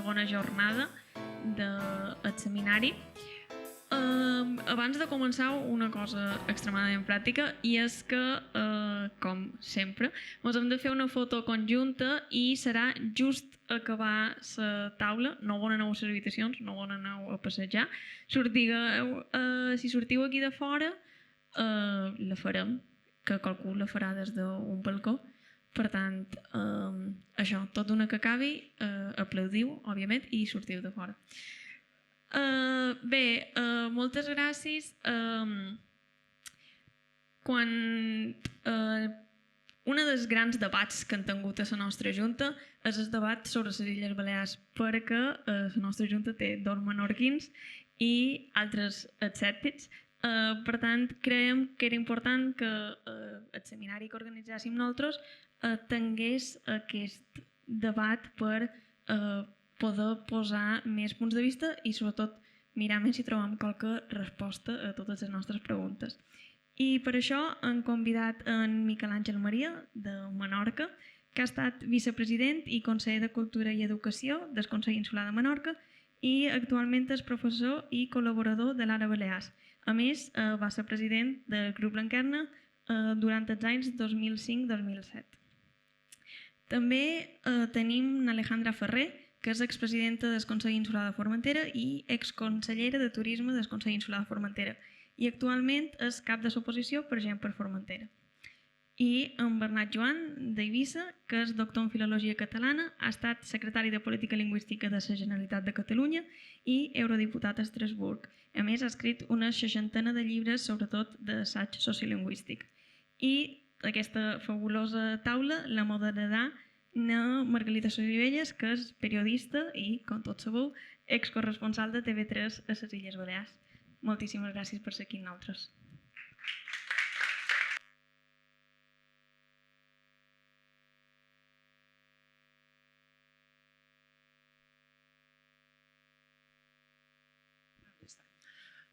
segona jornada del seminari. Abans de començar, una cosa extremadament pràctica, i és que, com sempre, ens hem de fer una foto conjunta i serà just acabar la taula. No vol anar a les habitacions, no vol anar a passejar. Si sortiu aquí de fora, la farem, que qualcú la farà des d'un balcó. Per tant, això, tot d'una que acabi, aplaudiu, òbviament, i sortiu de fora. Bé, moltes gràcies. Un dels grans debats que han tingut a la nostra Junta és el debat sobre les Illes Balears, perquè la nostra Junta té 2 menorquins i altres escèptics. Per tant, creiem que era important que el seminari que organitzàssim nosaltres tingués aquest debat per poder posar més punts de vista i sobretot mirar més si trobem qualque resposta a totes les nostres preguntes. I per això hem convidat en Miquel Àngel Maria, de Menorca, que ha estat vicepresident i conseller de Cultura i Educació del Consell Insular de Menorca i actualment és professor i col·laborador de l'Ara Balears. A més, va ser president del Grup Blanquerna durant els anys 2005-2007. També tenim l'Alejandra Ferrer, que és expresidenta del Consell Insular de Formentera i exconsellera de Turisme del Consell Insular de Formentera, i actualment és cap de l'oposició per Gent per Formentera. I en Bernat Joan, d'Eivissa, que és doctor en Filologia Catalana, ha estat secretari de Política Lingüística de la Generalitat de Catalunya i eurodiputat a Estrasburg. A més, ha escrit una 60 de llibres, sobretot d'assaig sociolingüístic. I aquesta fabulosa taula la moderarà Margalida Solivelles, que és periodista i, com tots sabeu, excorresponsal de TV3 a les Illes Balears. Moltíssimes gràcies per ser aquí amb nosaltres.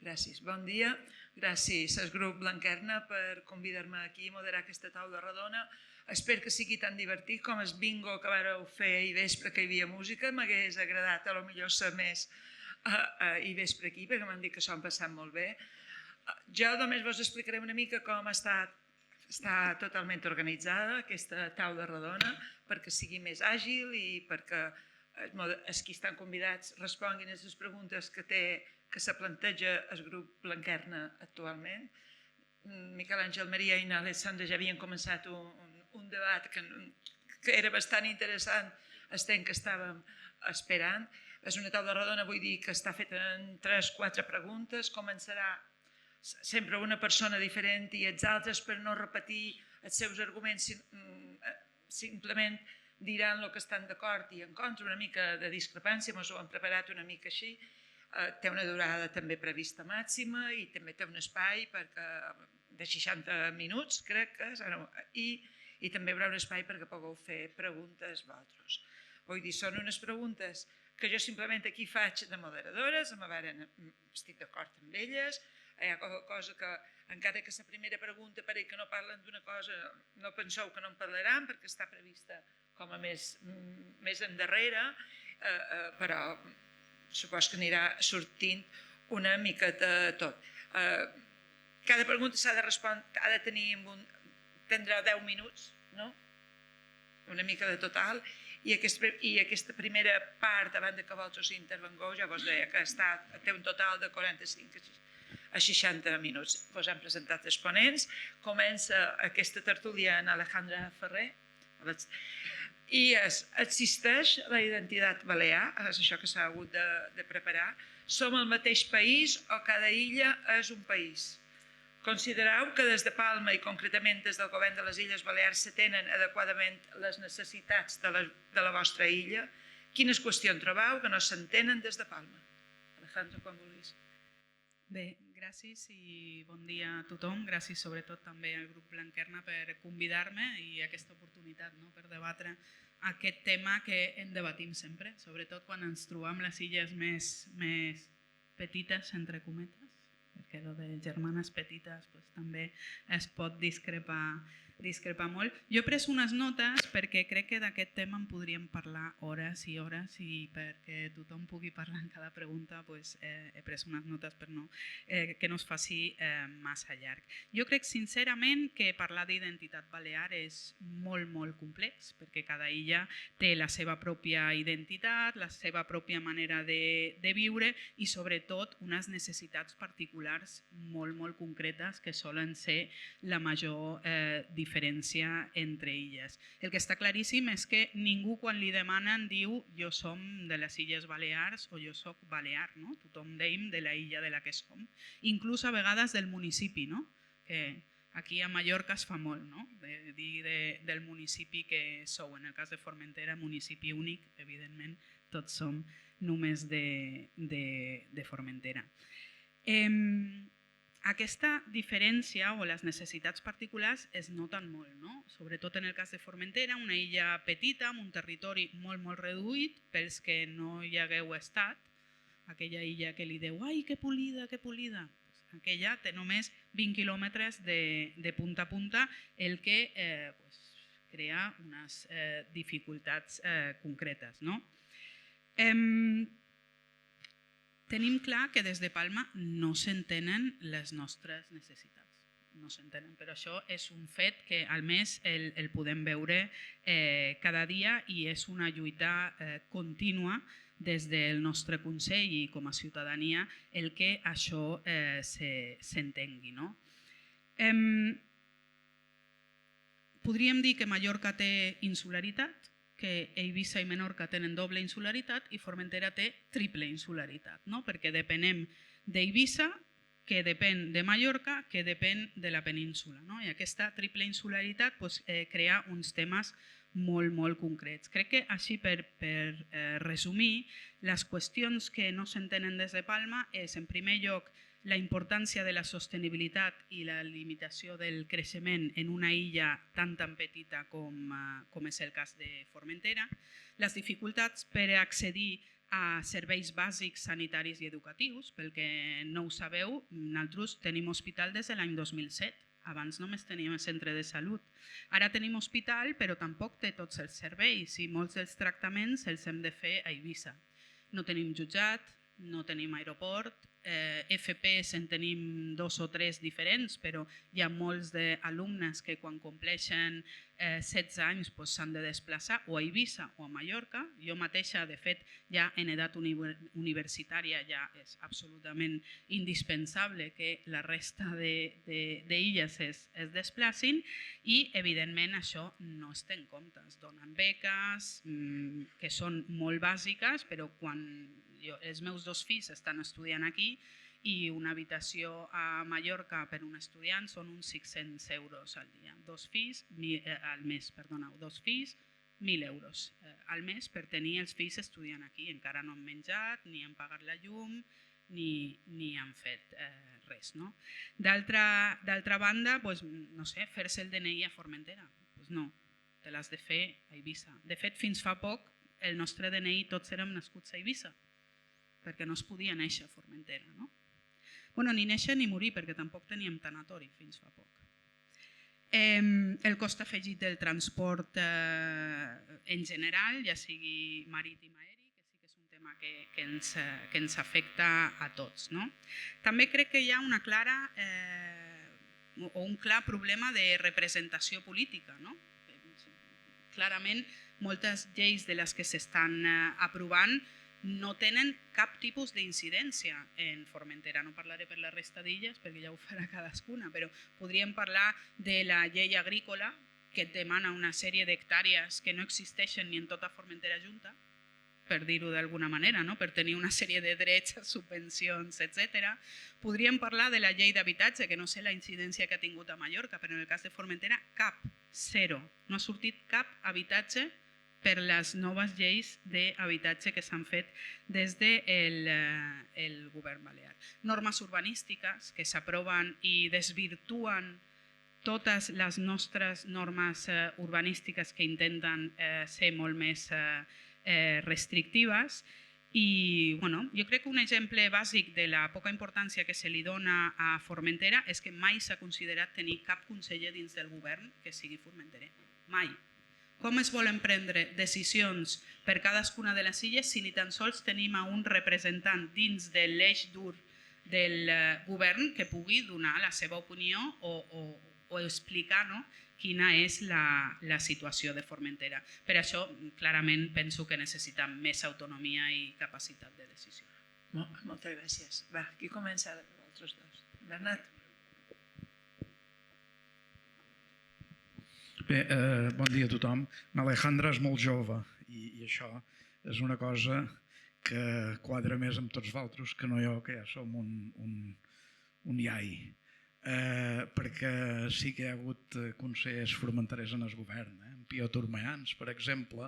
Gràcies. Bon dia. Gràcies al grup Blanquerna per convidar-me aquí a moderar aquesta taula rodona. Espero que sigui tan divertit com el bingo que vareu fer ahir vespre, que hi havia música. M'hagués agradat a lo millor ser més ahir vespre aquí, perquè m'han dit que s'ho han passat molt bé. Jo només vos explicaré una mica com està totalment organitzada aquesta taula rodona, perquè sigui més àgil i perquè els que estan convidats responguin a les preguntes que se planteja el grup Blanquerna actualment. Miquel Àngel Maria i l'Alessandra ja havien començat un debat que era bastant interessant el temps que estàvem esperant. És una taula rodona, vull dir, que està feta en 3-4 preguntes. Començarà sempre una persona diferent i els altres, per no repetir els seus arguments, simplement diran el que estan d'acord i en contra, una mica de discrepància, ens ho hem preparat una mica així. Té una durada també prevista màxima i també té un espai de 60 minuts, crec que és, i també hi haurà un espai perquè pugueu fer preguntes vosaltres. Vull dir, són unes preguntes que jo simplement aquí faig de moderadores, estic d'acord amb elles, hi ha cosa que, encara que la primera pregunta pareix que no parlen d'una cosa, no penseu que no en parlaran perquè està prevista com a més endarrere, però supos que anirà sortint una miqueta tot. Cada pregunta s'ha de respondre, tindrà 10 minuts, no? Una mica de total, i aquesta primera part, abans que vosaltres intervengueu, ja vos deia que té un total de 45 a 60 minuts. Vos han presentat els ponents, comença aquesta tertúlia en Alejandra Ferrer, i existeix la identitat balear, és això que s'ha hagut de preparar. Som el mateix país o cada illa és un país? Considereu que des de Palma i concretament des del govern de les Illes Balears s'atenen adequadament les necessitats de la vostra illa? Quines qüestions trobeu que no s'entenen des de Palma? Alejandro, quan vulguis. Bé, gràcies i bon dia a tothom. Gràcies sobretot també al grup Blanquerna per convidar-me i aquesta oportunitat per debatre aquest tema que en debatim sempre, sobretot quan ens trobem les illes més petites, entre cometes, perquè lo de germanes petites pues, també es pot discrepar molt. Jo he pres unes notes perquè crec que d'aquest tema en podríem parlar hores i hores i perquè tothom pugui parlar en cada pregunta pues, he pres unes notes per no, que no es faci massa llarg. Jo crec sincerament que parlar d'identitat balear és molt, molt complex perquè cada illa té la seva pròpia identitat, la seva pròpia manera de viure i sobretot unes necessitats particulars molt, molt concretes que solen ser la major diferència entre illes. El que està claríssim és que ningú quan li demanen diu jo som de les Illes Balears o jo soc balear, no? Tothom deim de la illa de la que som, inclús a vegades del municipi, no? Que aquí a Mallorca es fa molt, no? De dir del municipi que sou. En el cas de Formentera, municipi únic, evidentment tots som només de Formentera. Aquesta diferència o les necessitats particulars es noten molt, no? Sobretot en el cas de Formentera, una illa petita amb un territori molt, molt reduït pels que no hi hagueu estat, aquella illa que li diu ai, que polida, que polida. Aquella té només 20 quilòmetres de punta a punta, el que crea unes dificultats concretes, no? Tenim clar que des de Palma no s'entenen les nostres necessitats. No s'entenen, però això és un fet que almenys el podem veure cada dia i és una lluita contínua des del nostre Consell i com a ciutadania el que això s'entengui. No? Podríem dir que Mallorca té insularitat, que Eivissa i Menorca tenen doble insularitat i Formentera té triple insularitat, no? Perquè depenem d'Eivissa, que depèn de Mallorca, que depèn de la península. No? I aquesta triple insularitat crea uns temes molt, molt concrets. Crec que així per resumir, les qüestions que no s'entenen des de Palma és, en primer lloc, la importància de la sostenibilitat i la limitació del creixement en una illa tan petita com és el cas de Formentera, les dificultats per accedir a serveis bàsics sanitaris i educatius, pel que no ho sabeu, nosaltres tenim hospital des de l'any 2007, abans només teníem centre de salut. Ara tenim hospital però tampoc té tots els serveis i molts dels tractaments els hem de fer a Eivissa. No tenim jutjat, no tenim aeroport, FPs en tenim 2 o 3 diferents, però hi ha molts d'alumnes que quan compleixen 16 anys s'han de desplaçar o a Eivissa o a Mallorca. Jo mateixa, de fet, ja en edat universitària ja és absolutament indispensable que la resta d'illes es desplacin i, evidentment, això no es té en compte. Es donen beques, que són molt bàsiques, però quan els meus 2 fills estan estudiant aquí i una habitació a Mallorca per un estudiant són uns 600 euros al dia. 2 fills al mes, perdoneu, 2 fills, 1.000 euros al mes per tenir els fills estudiant aquí. Encara no han menjat, ni han pagat la llum, ni han fet res. No? D'altra banda, no sé, fer-se el DNI a Formentera. No, te l'has de fer a Eivissa. De fet, fins fa poc, el nostre DNI tots érem nascuts a Eivissa, perquè no es podia néixer a Formentera. No? Ni néixer ni morir, perquè tampoc teníem tanatori fins fa poc. El cost afegit del transport en general, ja sigui marítim o aeri, que sí que és un tema que ens afecta a tots. No? També crec que hi ha un clar problema de representació política. No? Clarament, moltes lleis de les que s'estan aprovant no tenen cap tipus d'incidència en Formentera. No parlaré per la resta d'illes perquè ja ho farà cadascuna, però podríem parlar de la llei agrícola que et demana una sèrie d'hectàrees que no existeixen ni en tota Formentera junta, per dir-ho d'alguna manera, no? Per tenir una sèrie de drets, subvencions, etc. Podríem parlar de la llei d'habitatge, que no sé la incidència que ha tingut a Mallorca, però en el cas de Formentera cap, 0. No ha sortit cap habitatge per les noves lleis d'habitatge que s'han fet des del govern balear. Normes urbanístiques que s'aproven i desvirtuen totes les nostres normes urbanístiques que intenten ser molt més restrictives I bueno, jo crec que un exemple bàsic de la poca importància que se li dona a Formentera és que mai s'ha considerat tenir cap conseller dins del govern que sigui formenterer. Mai. Com es volen prendre decisions per cadascuna de les illes si ni tan sols tenim a un representant dins de l'eix dur del govern que pugui donar la seva opinió o explicar, no, quina és la situació de Formentera. Per això, clarament, penso que necessitem més autonomia i capacitat de decisió. Moltes gràcies. Va, qui comença ara per altres dos? Bernat. Bé, bon dia a tothom. L'Alejandra és molt jove i això és una cosa que quadra més amb tots vosaltres que no jo, que ja som un iai. Perquè sí que hi ha hagut consellers formenterers en el govern. En Pio Turmeans, per exemple,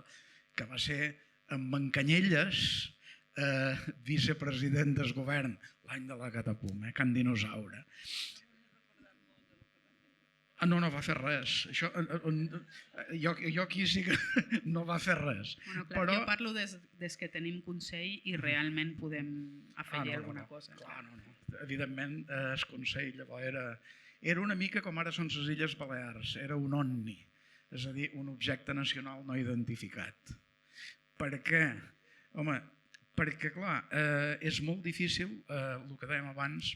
que va ser amb Canyelles vicepresident del govern l'any de la Catapum, Can Dinosaure. No va fer res. Jo aquí sí que no va fer res. Jo parlo des que tenim Consell i realment podem afegir alguna cosa. Clar, no. Evidentment, el Consell llavors era una mica com ara són les Illes Balears, era un ONNI, és a dir, un objecte nacional no identificat. Per què? Home, perquè clar, és molt difícil, el que dèiem abans,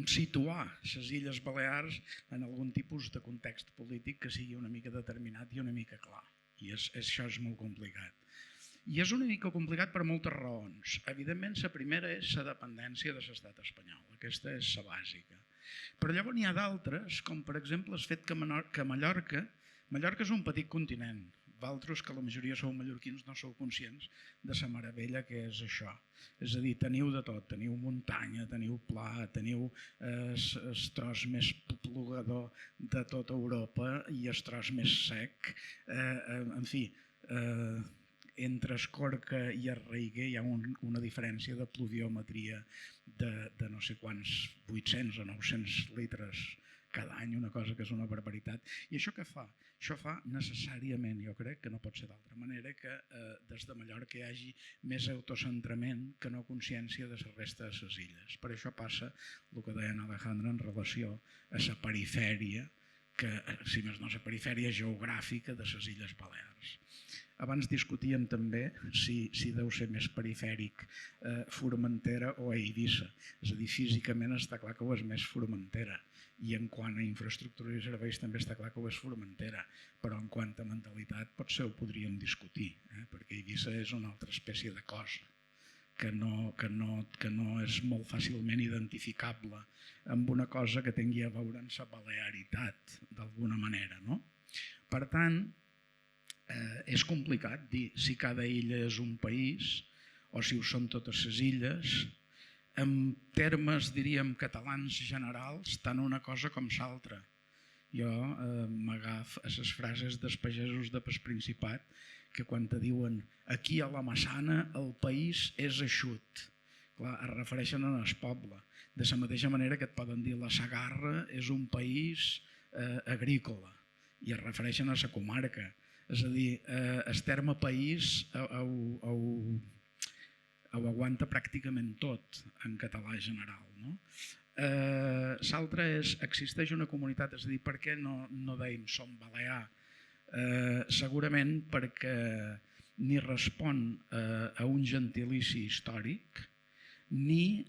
situar les Illes Balears en algun tipus de context polític que sigui una mica determinat i una mica clar. I això és molt complicat. I és una mica complicat per moltes raons. Evidentment, la primera és la dependència de l'estat espanyol. Aquesta és la bàsica. Però llavors n'hi ha d'altres, com per exemple el fet que Mallorca és un petit continent. Vosaltres, que la majoria sou mallorquins, no sou conscients de la meravella que és això. És a dir, teniu de tot, teniu muntanya, teniu pla, teniu el tros més plogador de tota Europa i el tros més sec. En fi, entre Escorca i Arreiguer hi ha una diferència de pluviometria de no sé quants, 800 o 900 litres cada any, una cosa que és una barbaritat. I això què fa? Això fa necessàriament, jo crec que no pot ser d'altra manera, que des de Mallorca hi hagi més autocentrament que no consciència de la resta de les illes. Per això passa el que deia Alejandra en relació a la perifèria, que si més no la perifèria geogràfica de les Illes Balears. Abans discutíem també si deu ser més perifèric Formentera o Eivissa. És a dir, físicament està clar que ho és més Formentera i en quant a infraestructura i serveis també està clar que ho és Formentera, però en quant a mentalitat potser ho podríem discutir, perquè Eivissa és una altra espècie de cosa que no és molt fàcilment identificable amb una cosa que tingui a veure amb la balearitat, d'alguna manera. Per tant, és complicat dir si cada illa és un país o si ho són totes les illes. En termes, diríem, catalans generals, tant una cosa com l'altra. Jo m'agafo a les frases dels pagesos de Pas Principat que quan te diuen aquí a la Massana el país és eixut. Clar, es refereixen al poble. De la mateixa manera que et poden dir la Segarra és un país agrícola i es refereixen a la comarca. És a dir, el terme país ho aguanta pràcticament tot en català general. L'altre és, existeix una comunitat, és a dir, per què no dèiem som balear? Segurament perquè ni respon a un gentilici històric ni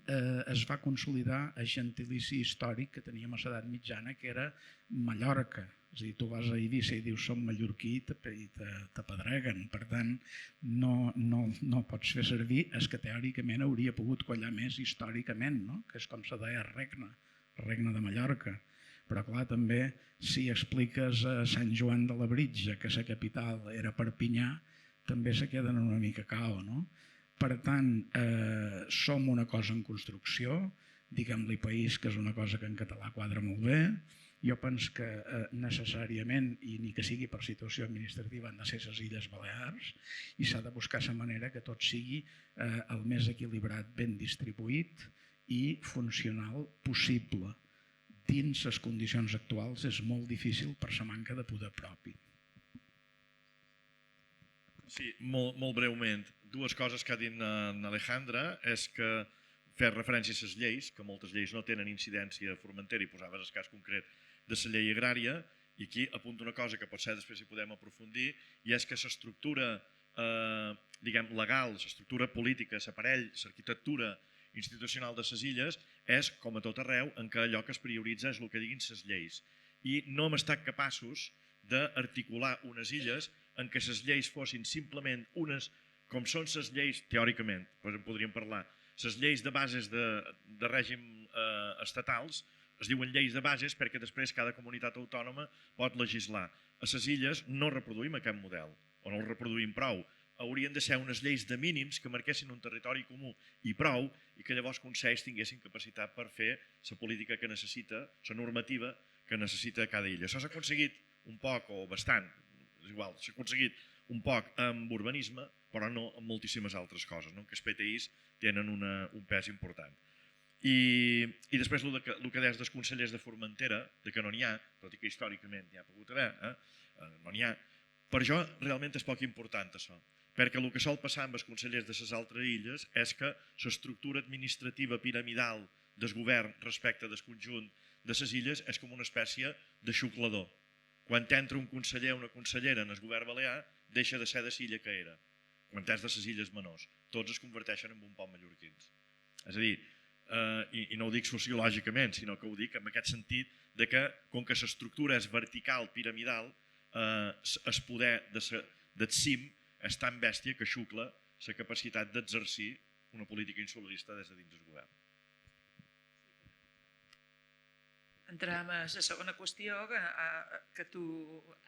es va consolidar el gentilici històric que teníem a l'edat mitjana, que era Mallorca. És a dir, tu vas a Eivissa i dius som mallorquí i t'apedreguen. Per tant, no pots fer servir el que teòricament hauria pogut quallar més històricament, que és com se deia Regne de Mallorca. Però clar, també si expliques a Sant Joan de la Britja que la capital era Perpinyà, també se queden una mica cao, no? Per tant, som una cosa en construcció, diguem-li país, que és una cosa que en català quadra molt bé. Jo penso que necessàriament, i ni que sigui per situació administrativa, han de ser les Illes Balears i s'ha de buscar la manera que tot sigui el més equilibrat, ben distribuït i funcional possible. Dins les condicions actuals és molt difícil per la manca de poder propi. Sí, molt breument. dues coses que ha dit en Alejandra és que fer referència a les lleis, que moltes lleis no tenen incidència a Formentera i posaves el cas concret de la llei agrària, i aquí apunto una cosa que potser després hi podem aprofundir, i és que l'estructura legal, l'estructura política, l'aparell, l'arquitectura institucional de les illes és, com a tot arreu, en què allò que es prioritza és el que diguin les lleis. I no hem estat capaços d'articular unes illes en què les lleis fossin simplement unes, com són les lleis, teòricament, en podríem parlar, les lleis de bases de règim estatals, es diuen lleis de bases perquè després cada comunitat autònoma pot legislar. A les illes no reproduïm aquest model, o no el reproduïm prou. Haurien de ser unes lleis de mínims que marquessin un territori comú i prou, i que llavors consells tinguessin capacitat per fer la política que necessita, la normativa que necessita cada illa. Això s'ha aconseguit un poc o bastant, és igual, s'ha aconseguit un poc amb urbanisme, però no amb moltíssimes altres coses, no? Que els PTIs tenen un pes important. I després el que deies dels consellers de Formentera, que no n'hi ha, tot i que històricament n'hi ha pogut haver, no n'hi ha, per jo realment és poc important això, perquè el que sol passar amb els consellers de les altres illes és que l'estructura administrativa piramidal del govern respecte del conjunt de les illes és com una espècie de xuclador. Quan entra un conseller o una consellera en el govern balear, deixa de ser de l'illa que era. Quan és de les illes menors, tots es converteixen en un poc mallorquins. És a dir, i no ho dic sociològicament, sinó que ho dic en aquest sentit de que, com que l'estructura és vertical, piramidal, el poder del cim és tan bèstia que xucla la capacitat d'exercir una política insularista des de dins del govern. Entrem a la segona qüestió que tu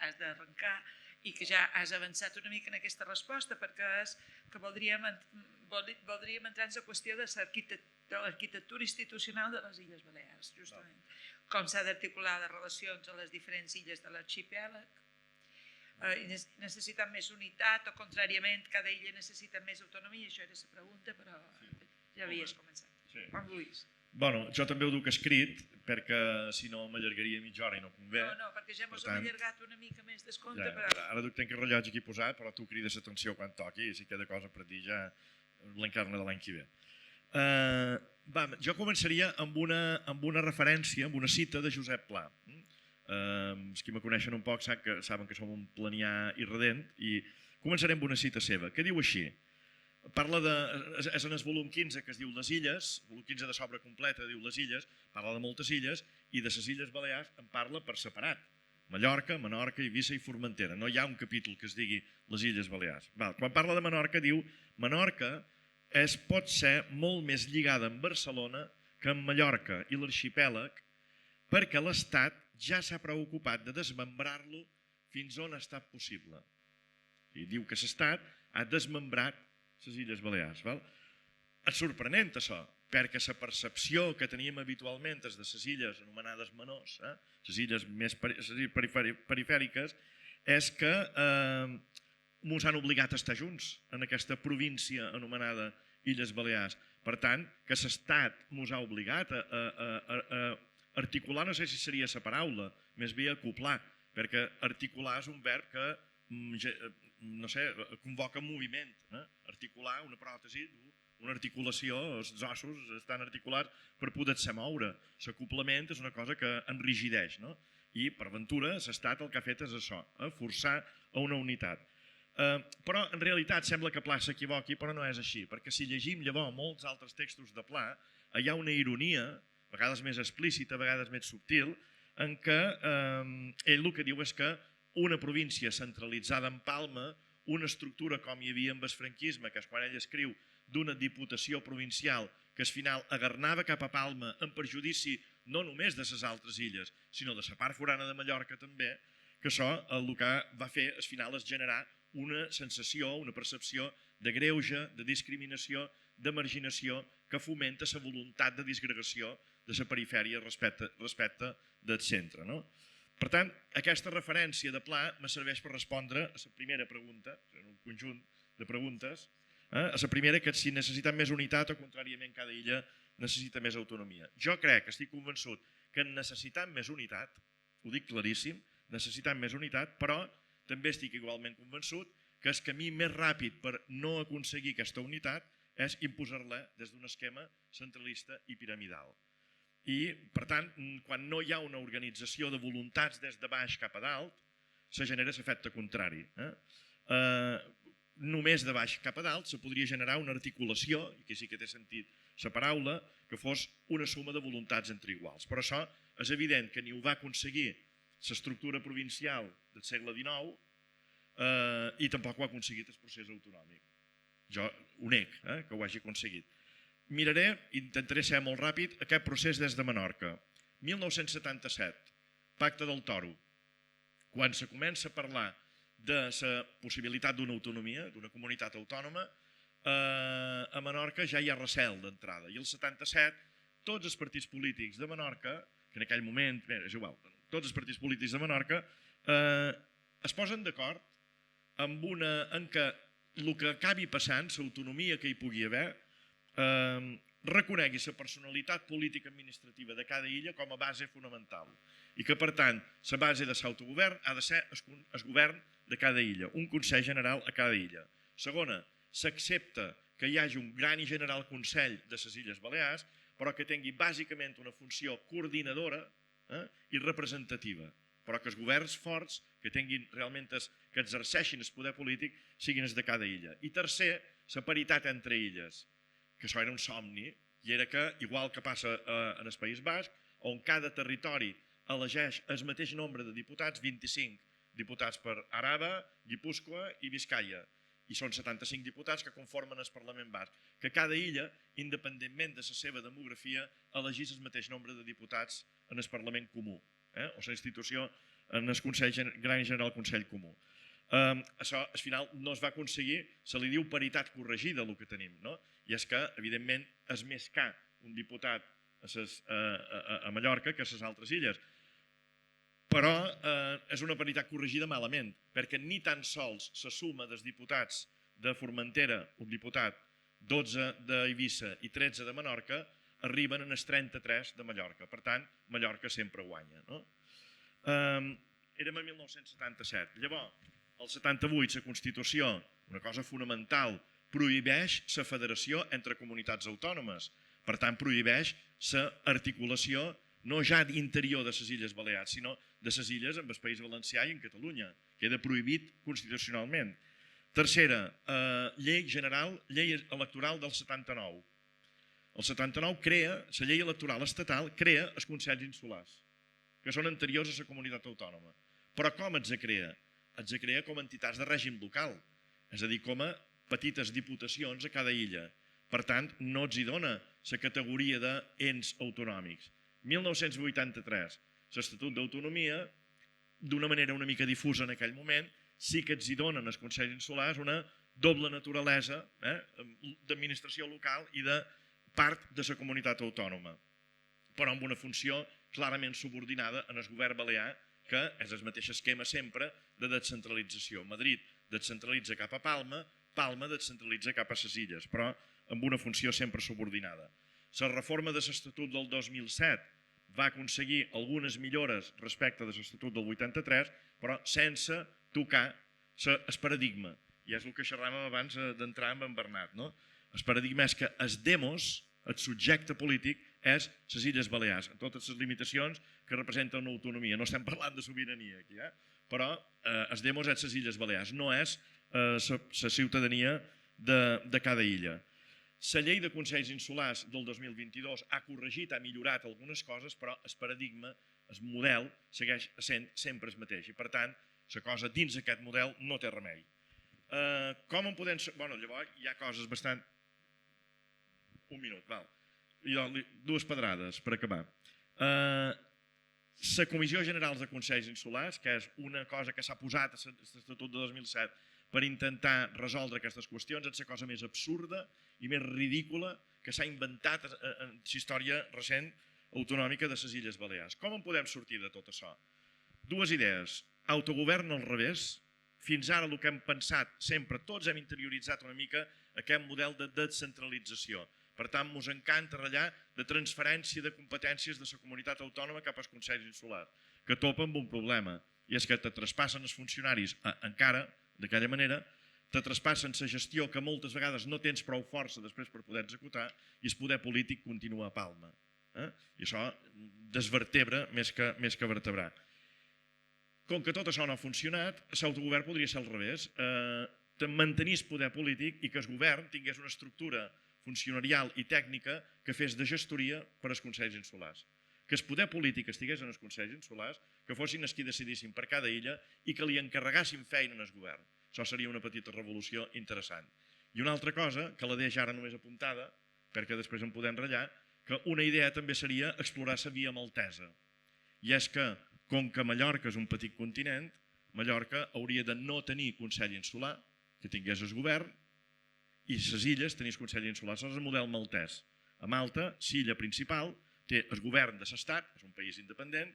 has d'arrencar i que ja has avançat una mica en aquesta resposta, perquè és que voldríem entrar en la qüestió de l'arquitectura institucional de les Illes Balears, justament. Com s'ha d'articular les relacions a les diferents illes de l'arxipèlag, necessiten més unitat o, contràriament, cada illa necessita més autonomia? Això era la pregunta, però ja havies començat. Juan Luis. Bueno, jo també ho duc escrit, perquè si no m'allargaria mitja hora i no convé. No, perquè ja ens hem allargat una mica més descompte. Ara tenc el rellotge aquí posat, però tu crides atenció quan toqui i si queda cosa per dir ja l'encarna de l'any que ve. Jo començaria amb una referència, amb una cita de Josep Pla. Els qui me coneixen un poc saben que som un planià irredent i començaré amb una cita seva, que diu així. És en el volum 15 que es diu Les Illes, el volum 15 de s'obra completa diu Les Illes, parla de moltes illes i de les Illes Balears en parla per separat. Mallorca, Menorca, Eivissa i Formentera. No hi ha un capítol que es digui Les Illes Balears. Quan parla de Menorca diu Menorca pot ser molt més lligada amb Barcelona que amb Mallorca i l'arxipèlag perquè l'Estat ja s'ha preocupat de desmembrar-lo fins on ha estat possible. I diu que l'Estat ha desmembrat les Illes Balears. És sorprenent això, perquè la percepció que teníem habitualment des de les illes anomenades menors, les illes més perifèriques, és que ens han obligat a estar junts en aquesta província anomenada Illes Balears. Per tant, que l'Estat ens ha obligat a articular, no sé si seria la paraula, més bé acoplar, perquè articular és un verb que no sé, convoca moviment. Articular una pròtesi, una articulació, els ossos estan articulats per poder-se moure. L'acoplament és una cosa que enrigideix, i per ventura l'Estat el que ha fet és això, forçar a una unitat. Però en realitat sembla que Pla s'equivoqui, però no és així, perquè si llegim llavors molts altres textos de Pla, hi ha una ironia, a vegades més explícita, a vegades més subtil, en què ell el que diu és que una província centralitzada en Palma, una estructura com hi havia amb el franquisme, que és quan ell escriu d'una diputació provincial que al final agarnava cap a Palma en perjudici no només de les altres illes, sinó de la part forana de Mallorca també, que això el que va fer al final és generar una sensació, una percepció de greuge, de discriminació, de marginació, que fomenta la voluntat de disgregació de la perifèria respecte del centre. Per tant, aquesta referència de Pla me serveix per respondre a la primera pregunta, un conjunt de preguntes, a la primera, que si necessiten més unitat o, contràriament, cada illa necessita més autonomia. Jo crec, estic convençut, que necessitant més unitat, ho dic claríssim, necessitant més unitat, però també estic igualment convençut que el camí més ràpid per no aconseguir aquesta unitat és imposar-la des d'un esquema centralista i piramidal. I, per tant, quan no hi ha una organització de voluntats des de baix cap a dalt, se genera l'efecte contrari. Només de baix cap a dalt se podria generar una articulació, i que sí que té sentit la paraula, que fos una suma de voluntats entre iguals. Però això és evident que ni ho va aconseguir l'estructura provincial del segle XIX i tampoc ho ha aconseguit el procés autonòmic. Jo ho nec, que ho hagi aconseguit. Miraré, intentaré ser molt ràpid, aquest procés des de Menorca. 1977, Pacte del Toro. Quan se comença a parlar de la possibilitat d'una autonomia, d'una comunitat autònoma, a Menorca ja hi ha recel d'entrada. I el 77, tots els partits polítics de Menorca, que en aquell moment, és igual, tots els partits polítics de Menorca es posen d'acord en que el que acabi passant, l'autonomia que hi pugui haver, reconegui la personalitat política administrativa de cada illa com a base fonamental i que, per tant, la base de l'autogovern ha de ser el govern de cada illa, un Consell General a cada illa. Segona, s'accepta que hi hagi un gran i general Consell de les Illes Balears, però que tingui bàsicament una funció coordinadora i representativa, però que els governs forts que tinguin realment que exerceixin el poder polític siguin els de cada illa. I tercer, la paritat entre illes, que això era un somni, i era que, igual que passa en el País Basc, on cada territori elegeix el mateix nombre de diputats, 25 diputats per Araba, Guipúscoa i Biscaia, i són 75 diputats que conformen el Parlament Basc, que cada illa, independentment de la seva demografia, elegís el mateix nombre de diputats en el Parlament Comú, o la institució en el Gran i General Consell Comú. Això, al final, no es va aconseguir, se li diu paritat corregida, el que tenim, i és que, evidentment, és més car un diputat a Mallorca que a les altres illes. Però és una paritat corregida malament, perquè ni tan sols la suma dels diputats de Formentera, un diputat, 12 d'Eivissa i 13 de Menorca, arriben en els 33 de Mallorca. Per tant, Mallorca sempre guanya. Érem en 1977. Llavors, el 78, la Constitució, una cosa fonamental, prohibeix la federació entre comunitats autònomes. Per tant, prohibeix l'articulació no ja d'interior de les Illes Balears, sinó de les illes amb el País Valencià i en Catalunya. Queda prohibit constitucionalment. Tercera, llei electoral del 79. El 79 crea, la llei electoral estatal, crea els Consells Insulars, que són anteriors a la comunitat autònoma. Però com els crea? Els crea com a entitats de règim local, és a dir, com a petites diputacions a cada illa. Per tant, no els hi dona la categoria d'ens autonòmics. 1983, l'Estatut d'Autonomia, d'una manera una mica difusa en aquell moment, sí que els hi donen als Consells Insulars una doble naturalesa d'administració local i de part de la comunitat autònoma, però amb una funció clarament subordinada en el govern balear, que és el mateix esquema sempre de descentralització. Madrid descentralitza cap a Palma, Palma descentralitza cap a les illes, però amb una funció sempre subordinada. La reforma de l'Estatut del 2007 va aconseguir algunes millores respecte de l'Estatut del 83, però sense tocar el paradigma. I és el que xerràvem abans d'entrar amb en Bernat. El paradigma és que el demos, el subjecte polític, és les Illes Balears, amb totes les limitacions que representen una autonomia. No estem parlant de sobirania aquí, però el demos és les Illes Balears, no és la ciutadania de cada illa. La llei de Consells Insulars del 2022 ha corregit, ha millorat algunes coses, però el paradigma, el model, segueix sent sempre el mateix. I, per tant, la cosa dins d'aquest model no té remei. Com en podem... Llavors hi ha coses bastant... Un minut, val. Dues pedrades per acabar. La Comissió General de Consells Insulars, que és una cosa que s'ha posat a l'Estatut de 2007 per intentar resoldre aquestes qüestions, és la cosa més absurda i més ridícula que s'ha inventat en la història recent autonòmica de les Illes Balears. Com en podem sortir de tot això? Dues idees. Autogovern al revés. Fins ara el que hem pensat sempre, tots hem interioritzat una mica aquest model de descentralització. Per tant, ens encanta ratllar de transferència de competències de la comunitat autònoma cap als Consells Insulars, que topa amb un problema, i és que te traspassen els funcionaris encara, d'aquella manera, te traspassen la gestió que moltes vegades no tens prou força després per poder executar i el poder polític continua a palma. I això desvertebra més que vertebrar. Com que tot això no ha funcionat, l'autogovern podria ser al revés. Mantenir el poder polític i que el govern tingués una estructura funcionarial i tècnica que fes de gestoria per als consells insulars. Que el poder polític estigués en els consells insulars, que fossin els qui decidissin per cada illa i que li encarregassin feina en el govern. Això seria una petita revolució interessant. I una altra cosa, que la deixo ara només apuntada, perquè després en podem ratllar, que una idea també seria explorar la via maltesa. I és que, com que Mallorca és un petit continent, Mallorca hauria de no tenir consell insular, que tingués el govern, i les illes tenís consell insular. Això és el model maltès. A Malta, l'illa principal, té el govern de l'estat, és un país independent,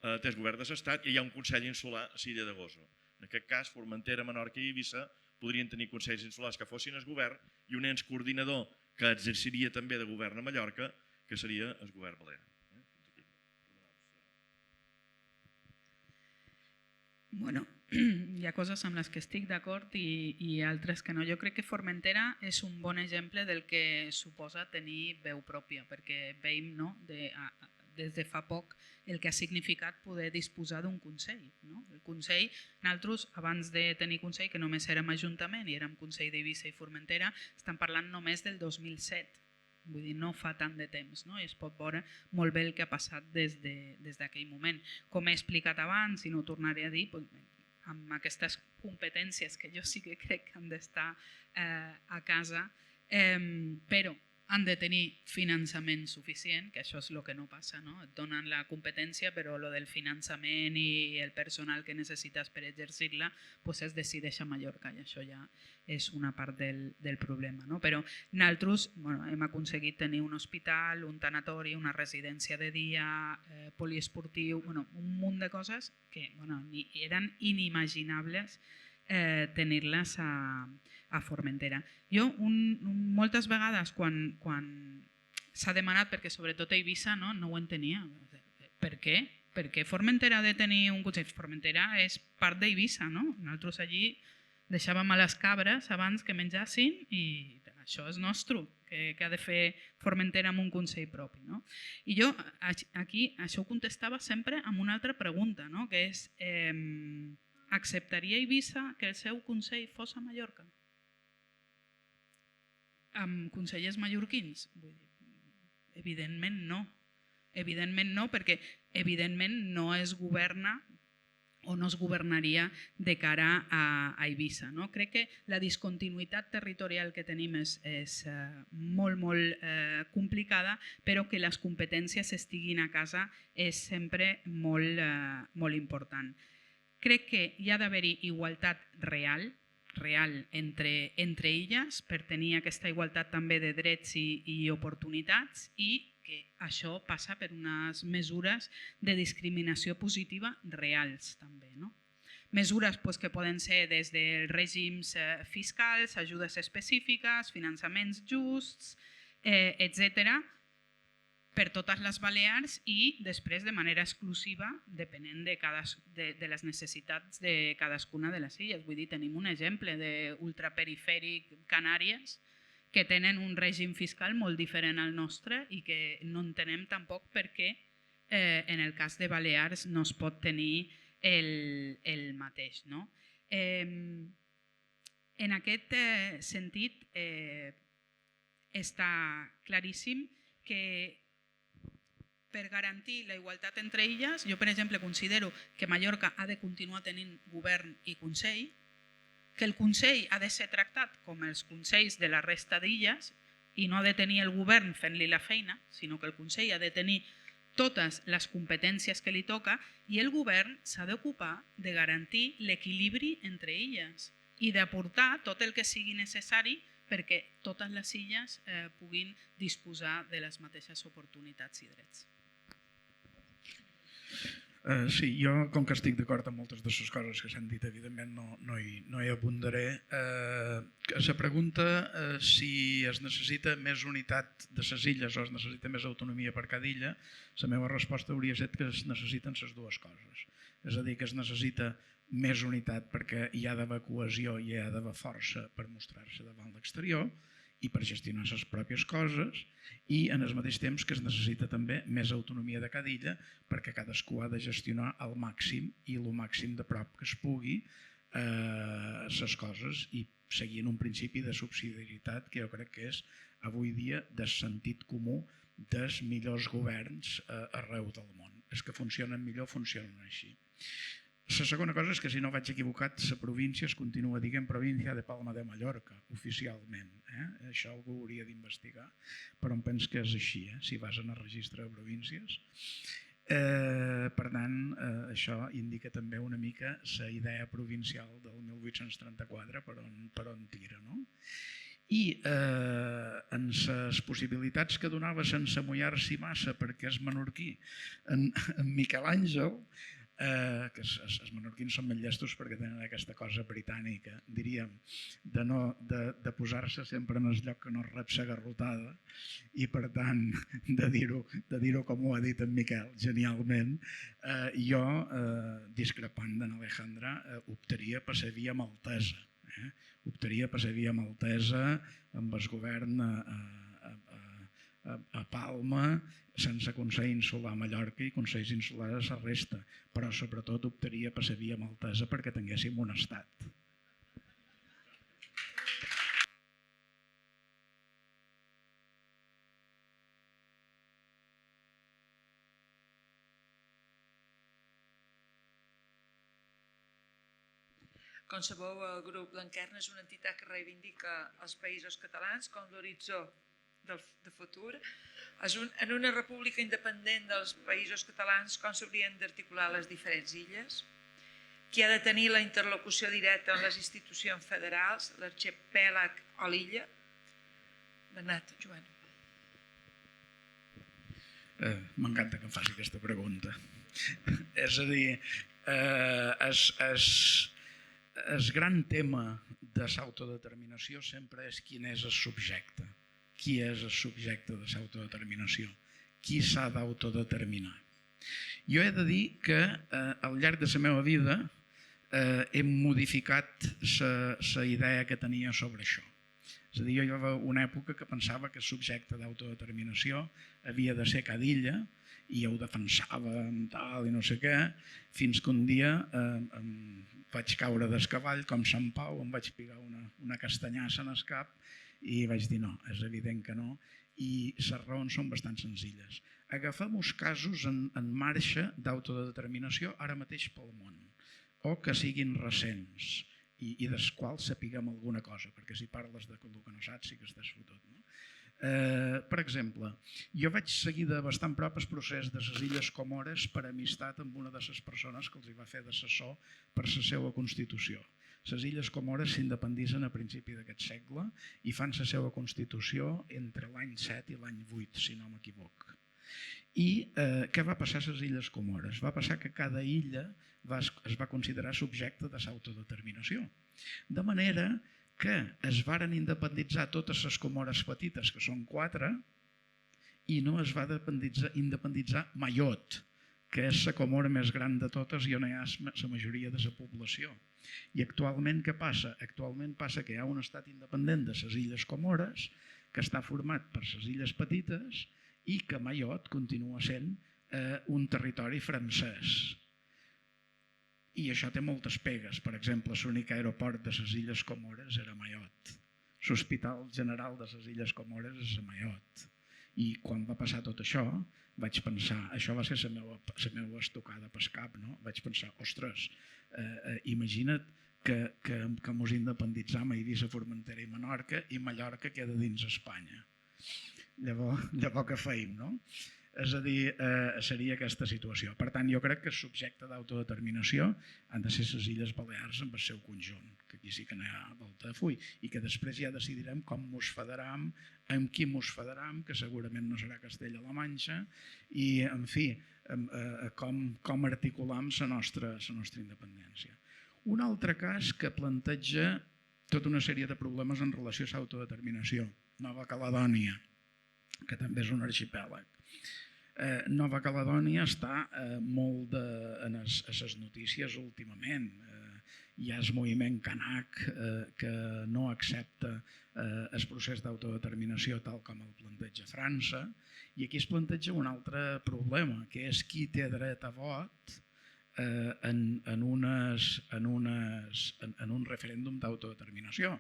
té el govern de l'estat i hi ha un consell insular a l'illa de Gozo. En aquest cas, Formentera, Menorca i Eivissa podrien tenir consells insulars que fossin el govern i un ens coordinador que exerciria també de govern a Mallorca, que seria el govern balear. Bueno, hi ha coses amb les que estic d'acord i altres que no. Jo crec que Formentera és un bon exemple del que suposa tenir veu pròpia, perquè veiem des de fa poc el que ha significat poder disposar d'un consell. El consell, nosaltres, abans de tenir consell, que només érem ajuntament i érem consell d'Eivissa i Formentera, estem parlant només del 2007. Vull dir, no fa tant de temps, no? I es pot veure molt bé el que ha passat des d'aquell moment. Com he explicat abans, i no ho tornaré a dir, amb aquestes competències que jo sí que crec que han d'estar a casa, però han de tenir finançament suficient, que això és el que no passa, no? Et donen la competència, però el del finançament i el personal que necessites per exercir-la es decideix a Mallorca i això ja és una part del problema. No? Però nosaltres hem aconseguit tenir un hospital, un tanatori, una residència de dia, poliesportiu, un munt de coses que eren inimaginables tenir-les a Formentera. Jo moltes vegades quan s'ha demanat, perquè sobretot a Eivissa no ho entenia, per què? Per què Formentera ha de tenir un consell? Formentera és part d'Eivissa, no? Nosaltres allí deixàvem a les cabres abans que menjassin i això és nostre, que ha de fer Formentera amb un consell propi. No? I jo aquí això ho contestava sempre amb una altra pregunta, no? Que és acceptaria Eivissa que el seu consell fos a Mallorca? Amb consellers mallorquins? Vull dir, evidentment no. Evidentment no, perquè evidentment no es governa o no es governaria de cara a Eivissa. No? Crec que la discontinuïtat territorial que tenim és molt complicada, però que les competències estiguin a casa és sempre molt important. Crec que hi ha d'haver-hi igualtat real entre elles per tenir aquesta igualtat també de drets i oportunitats i que això passa per unes mesures de discriminació positiva reals també. No? Mesures que poden ser des dels règims fiscals, ajudes específiques, finançaments justs, etc., per totes les Balears i després de manera exclusiva depenent de les necessitats de cadascuna de les illes. Vull dir, tenim un exemple d'ultraperifèric Canàries que tenen un règim fiscal molt diferent al nostre i que no entenem tampoc per què en el cas de Balears no es pot tenir el mateix. No? En aquest sentit està claríssim que per garantir la igualtat entre illes, jo per exemple considero que Mallorca ha de continuar tenint govern i consell, que el Consell ha de ser tractat com els consells de la resta d'illes i no ha de tenir el govern fent-li la feina, sinó que el Consell ha de tenir totes les competències que li toca i el govern s'ha d'ocupar de garantir l'equilibri entre illes i d'aportar tot el que sigui necessari perquè totes les illes puguin disposar de les mateixes oportunitats i drets. Sí, jo, com que estic d'acord amb moltes de les coses que s'han dit, evidentment no hi abundaré. Se pregunta si es necessita més unitat de les illes o es necessita més autonomia per cada illa. La meva resposta hauria estat que es necessiten les dues coses. És a dir, que es necessita més unitat perquè hi ha d'haver cohesió i hi ha d'haver força per mostrar-se davant l'exterior i per gestionar les pròpies coses, i en el mateix temps que es necessita també més autonomia de cada illa perquè cadascú ha de gestionar al màxim i el màxim de prop que es pugui les coses i seguint un principi de subsidiarietat que jo crec que és avui dia de sentit comú dels millors governs arreu del món. Els que funcionen millor funcionen així. La segona cosa és que, si no vaig equivocat, la província es continua dient Província de Palma de Mallorca, oficialment. Això algú hauria d'investigar, però em penso que és així, si vas en el registre de províncies. Per tant, això indica també una mica la idea provincial del 1834 per on tira, no? I en les possibilitats que donava sense mullar-s'hi massa perquè és menorquí en Miquel Àngel, que els menorquins són més llestos perquè tenen aquesta cosa britànica, diríem, de posar-se sempre en el lloc que no rep la garrotada i, per tant, de dir-ho com ho ha dit en Miquel, genialment. Jo, discrepant d'en Alejandra, optaria per la via maltesa. Optaria per la via maltesa amb el govern a Palma, sense Consell Insular a Mallorca i Consells Insulars a la resta, però sobretot optaria per la via maltesa perquè tinguéssim un estat. Com sabeu, el grup Blanquerna és una entitat que reivindica els països catalans com l'horitzó de futur. En una república independent dels països catalans, com s'haurien d'articular les diferents illes? Qui ha de tenir la interlocució directa amb les institucions federals, l'arxipèlag o l'illa? Bernat, Joan. M'encanta que em faci aquesta pregunta. És a dir, el gran tema de l'autodeterminació sempre és quin és el subjecte. Qui és el subjecte de l'autodeterminació? Qui s'ha d'autodeterminar? Jo he de dir que al llarg de la meva vida he modificat la idea que tenia sobre això. És a dir, jo hi havia una època que pensava que el subjecte d'autodeterminació havia de ser cada illa i ho defensava tal i no sé què, fins que un dia vaig caure del cavall com Sant Pau, em vaig pigar una castanyassa en el cap i vaig dir no, és evident que no, i les raons són bastant senzilles. Agafem uns casos en marxa d'autodeterminació ara mateix pel món, o que siguin recents i dels quals sapiguem alguna cosa, perquè si parles de el que no saps sí que estàs fotut. No? Per exemple, jo vaig seguir de bastant prop el procés de les Illes Comores per amistat amb una de les persones que els hi va fer d'assessor per la seva Constitució. Les Illes Comores s'independitzen a principi d'aquest segle i fan la seva Constitució entre l'any 7 i l'any 8, si no m'equivoc. I què va passar a les Illes Comores? Va passar que cada illa es va considerar subjecte de l'autodeterminació. De manera que es varen independitzar totes les Comores petites, que són 4, i no es va independitzar Mayotte, que és la Comora més gran de totes i on hi ha la majoria de la població. I actualment què passa? Actualment passa que hi ha un estat independent de les Illes Comores que està format per les illes petites i que Mayotte continua sent un territori francès. I això té moltes pegues. Per exemple, l'únic aeroport de les Illes Comores era Mayotte. L'Hospital General de les Illes Comores és a Mayotte. I quan va passar tot això, vaig pensar, això va ser la meva estocada pel cap, no? Vaig pensar, ostres, imagina't que mos independitzam a Eivissa, Formentera i Menorca i Mallorca queda dins Espanya. Llavors què feim, no? És a dir, seria aquesta situació. Per tant, jo crec que el subjecte d'autodeterminació han de ser les Illes Balears en el seu conjunt, que aquí sí que n'hi ha volta de full, i que després ja decidirem com mos federam, amb qui mos federam, que segurament no serà Castella-La Manxa, i, en fi, com articulam la nostra independència. Un altre cas que planteja tota una sèrie de problemes en relació a l'autodeterminació, Nova Caledònia, que també és un arxipèlag. Nova Caledònia està molt a les notícies últimament. Hi ha el moviment canac que no accepta el procés d'autodeterminació tal com el planteja França, i aquí es planteja un altre problema, que és qui té dret a vot en un referèndum d'autodeterminació.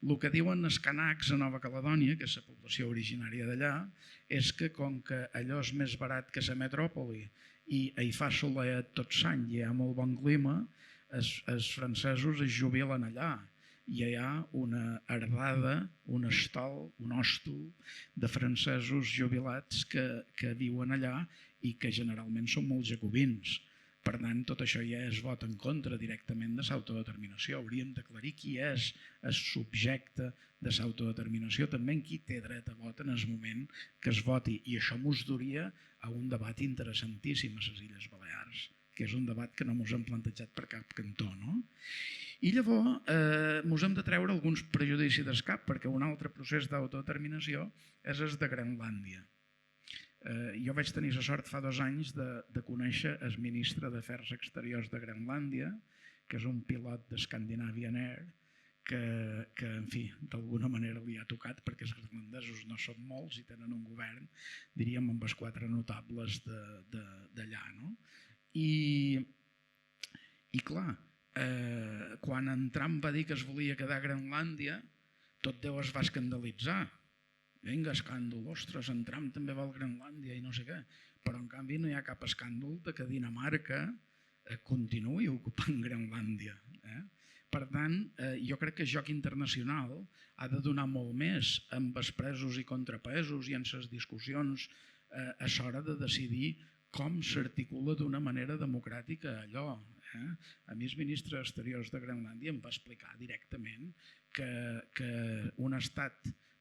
El que diuen els canacs a Nova Caledònia, que és la població originària d'allà, és que com que allò és més barat que la metròpoli i hi fa solet tot l'any i hi ha molt bon clima, els francesos es jubilen allà i hi ha una herdada, un estol, un hostel de francesos jubilats que viuen allà i que generalment són molt jacobins. Per tant, tot això ja es vota en contra directament de l'autodeterminació. Hauríem d'aclarir qui és el subjecte de l'autodeterminació, també en qui té dret a vot en el moment que es voti. I això mos duria a un debat interessantíssim a les Illes Balears, que és un debat que no mos hem plantejat per cap cantó, no? I llavors mos hem de treure alguns prejudicis del cap, perquè un altre procés d'autodeterminació és el de Grenlàndia. Jo vaig tenir la sort fa 2 anys de conèixer el ministre d'Afers Exteriors de Grenlàndia, que és un pilot d'Scandinavian Air, que en fi, d'alguna manera li ha tocat, perquè els grenlandesos no són molts i tenen un govern, diríem, amb els 4 notables d'allà. I clar, quan en Trump va dir que es volia quedar a Grenlàndia, tot Déu es va escandalitzar. Vinga, escàndol, ostres, en Trump també va a Grenlàndia i no sé què. Però en canvi no hi ha cap escàndol de que Dinamarca continuï ocupant Grenlàndia. Per tant, jo crec que el joc internacional ha de donar molt més amb els presos i contrapesos i en les discussions a l'hora de decidir com s'articula d'una manera democràtica allò. A mi el ministre d'Exteriors de Grenlàndia em va explicar directament que un estat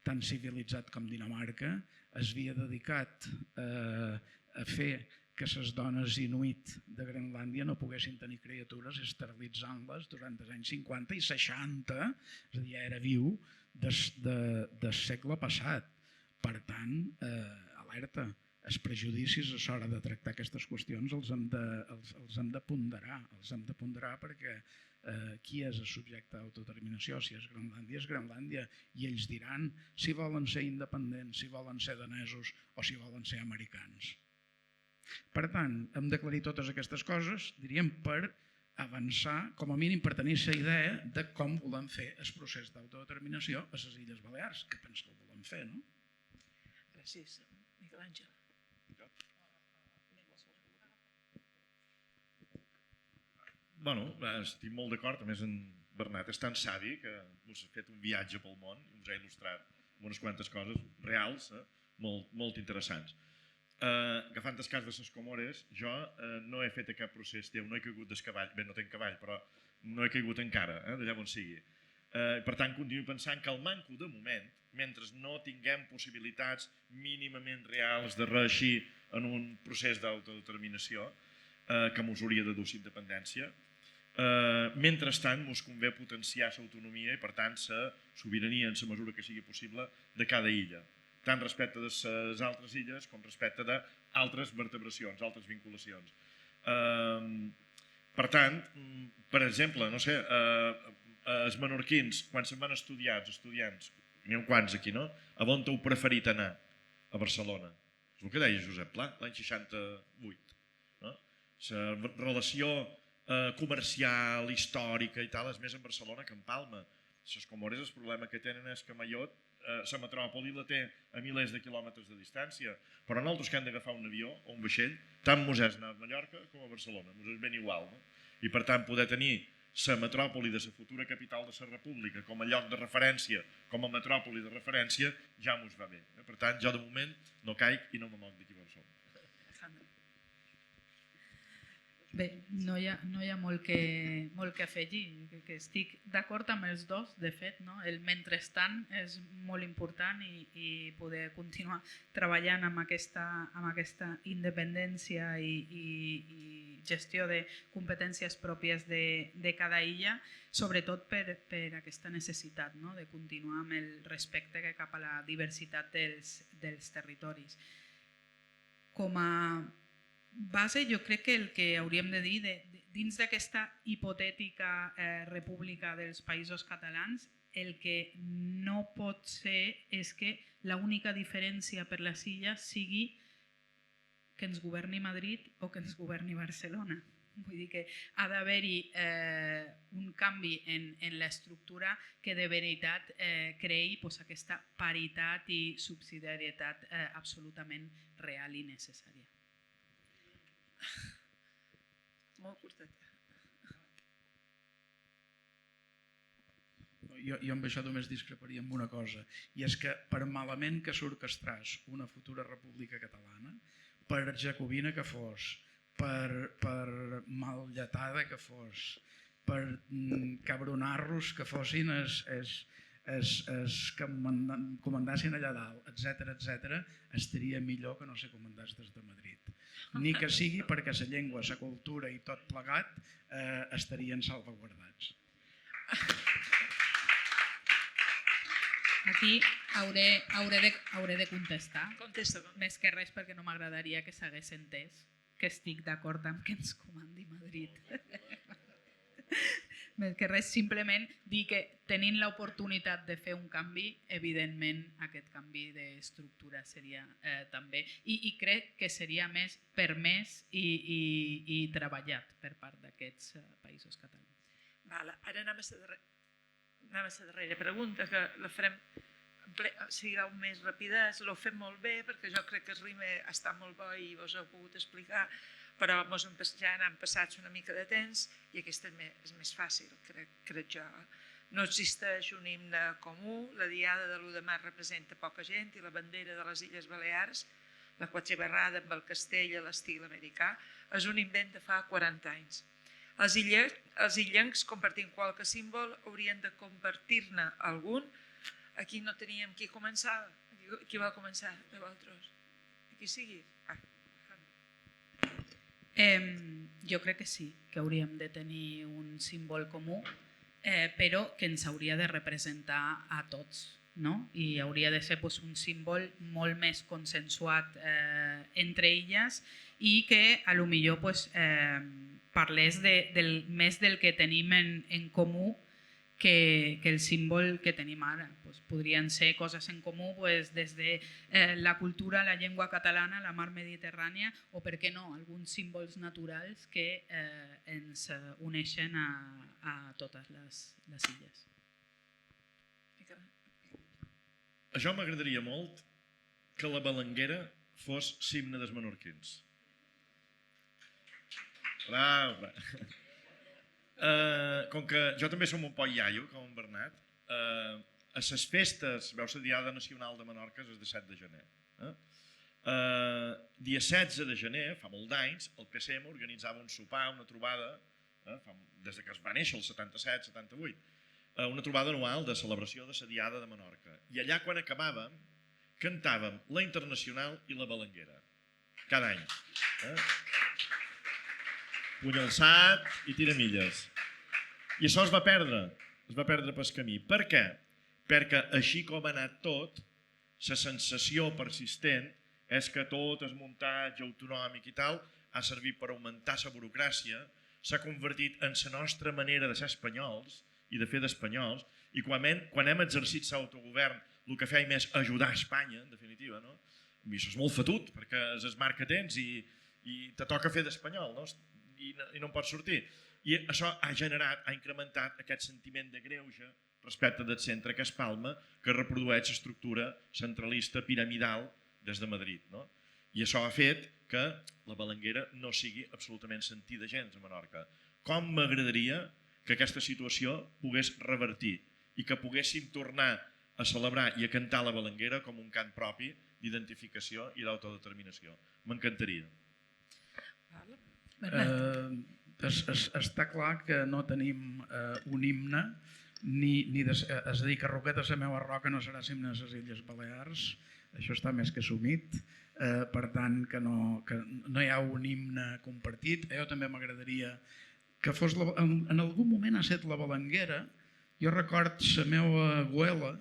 tan civilitzat com Dinamarca es havia dedicat a fer que les dones inuit de Grenlàndia no poguessin tenir criatures esterilitzant-les durant els anys 50 i 60, és a dir, ja era viu, del segle passat. Per tant, alerta, els prejudicis a l'hora de tractar aquestes qüestions els hem de ponderar perquè qui és el subjecte d'autodeterminació, si és Grenlàndia, i ells diran si volen ser independents, si volen ser danesos o si volen ser americans. Per tant, hem d'aclarir totes aquestes coses, diríem, per avançar, com a mínim per tenir la idea de com volem fer el procés d'autodeterminació a les Illes Balears, que penso que ho volem fer, no? Gràcies, Miquel Àngel. Bueno, estic molt d'acord, a més en Bernat és tan savi que us ha fet un viatge pel món i us ha il·lustrat unes quantes coses reals, molt interessants. Agafant el cas de les Comores, jo no he fet cap procés teu, no he caigut del cavall, bé, no tenc cavall, però no he caigut encara, d'allà on sigui. Per tant, continuo pensant que el manco de moment, mentre no tinguem possibilitats mínimament reals de reeixir en un procés d'autodeterminació que mos hauria de dur independència, mentrestant mos convé potenciar l'autonomia i per tant la sobirania en la mesura que sigui possible de cada illa, tant respecte de les altres illes com respecte d'altres vertebracions, altres vinculacions. Per tant, per exemple, no sé, els menorquins, quan se'n van estudiar, els estudiants, n'hi ha quants aquí, no? A on heu preferit anar? A Barcelona. És el que deia Josep Pla, l'any 68. La relació comercial, històrica i tal és més en Barcelona que en Palma. Les Comores el problema que tenen és que Mayotte, la metròpoli la té a milers de quilòmetres de distància, però nosaltres que hem d'agafar un avió o un vaixell, tant mos és anar a Mallorca com a Barcelona, mos és ben igual. I per tant poder tenir la metròpoli de la futura capital de la República com a lloc de referència, com a metròpoli de referència, ja mos va bé. Per tant, jo de moment no caic i no me moc d'aquí a Barcelona. Sandra. Bé, no hi ha molt que afegir, que estic d'acord amb els dos, de fet, no? El mentrestant és molt important i poder continuar treballant amb aquesta independència i gestió de competències pròpies de cada illa, sobretot per aquesta necessitat, no? De continuar amb el respecte cap a la diversitat dels territoris. Com a base, jo crec que el que hauríem de dir dins d'aquesta hipotètica república dels països catalans, el que no pot ser és que l'única diferència per les illes sigui que ens governi Madrid o que ens governi Barcelona. Vull dir que ha d'haver-hi un canvi en l'estructura que de veritat creï aquesta paritat i subsidiarietat absolutament real i necessària. Molt curtet. Jo amb això només discreparia amb una cosa, i és que per malament que s'orquestràs una futura república catalana, per jacobina que fos, per malllatada que fos, per cabronarros que fossin es comandassin allà dalt, etc., estaria millor que no se comandàs des de Madrid. Ni que sigui perquè la llengua, la cultura i tot plegat estarien salvaguardats. Aquí hauré de contestar. Contesta. Més que res perquè no m'agradaria que s'hagués entès que estic d'acord amb que ens comandi Madrid. Més que res, simplement dir que tenint l'oportunitat de fer un canvi, evidentment aquest canvi d'estructura seria també, i crec que seria més permès i treballat per part d'aquests països catalans. Ara anem a la darrera pregunta, que la farem sigueu més ràpides, l'heu fet molt bé perquè jo crec que el ritme està molt bo i vos ho heu pogut explicar, però ja n'han passat una mica de temps i aquesta és més fàcil, crec jo. No existeix un himne comú, la diada de l'1 de març representa poca gent i la bandera de les Illes Balears, la quatxabarrada amb el castell a l'estil americà, és un invent de fa 40 anys. Els illencs, compartint qualque símbol, haurien de compartir-ne algun. Aquí no teníem qui començava. Qui va començar de vosaltres? Qui sigui? Jo crec que sí, que hauríem de tenir un símbol comú, però que ens hauria de representar a tots, no? I hauria de ser un símbol molt més consensuat entre elles i que potser parlés més del que tenim en comú que el símbol que tenim ara. Podrien ser coses en comú des de la cultura, la llengua catalana, la mar Mediterrània o, per què no, alguns símbols naturals que ens uneixen a totes les illes. A jo m'agradaria molt que la Balenguera fos l'himne dels menorquins. Bravo! Com que jo també som un poc iaio, com en Bernat, a les festes, veus, la Diada Nacional de Menorca és de 7 de gener. Dia 16 de gener, fa molt d'anys, el PSM organitzava un sopar, una trobada, des que es va néixer, el 77-78, una trobada anual de celebració de la Diada de Menorca. I allà, quan acabàvem, cantàvem la Internacional i la Balenguera, cada any. Puny alçat i tiramilles. I això es va perdre pel camí. Per què? Perquè així com ha anat tot, la sensació persistent és que tot el muntatge autonòmic i tal ha servit per augmentar la burocràcia, s'ha convertit en la nostra manera de ser espanyols i de fer d'espanyols, i quan hem exercit l'autogovern el que fèiem és ajudar Espanya, en definitiva, no? I això és molt fetut, perquè és el marc que tens i te toca fer d'espanyol, no? I no en pots sortir. I això ha incrementat aquest sentiment de greuge respecte del centre que és Palma, que reprodueix l'estructura centralista piramidal des de Madrid. I això ha fet que la Balenguera no sigui absolutament sentida gens a Menorca. Com m'agradaria que aquesta situació pogués revertir i que poguéssim tornar a celebrar i a cantar la Balenguera com un cant propi d'identificació i d'autodeterminació. M'encantaria. Està clar que no tenim un himne, és a dir, que Roquetes la meva roca no serà himne de les Illes Balears, això està més que assumit, per tant que no hi ha un himne compartit. Jo també m'agradaria que fos, en algun moment ha estat la Balenguera. Jo record la meva abuela,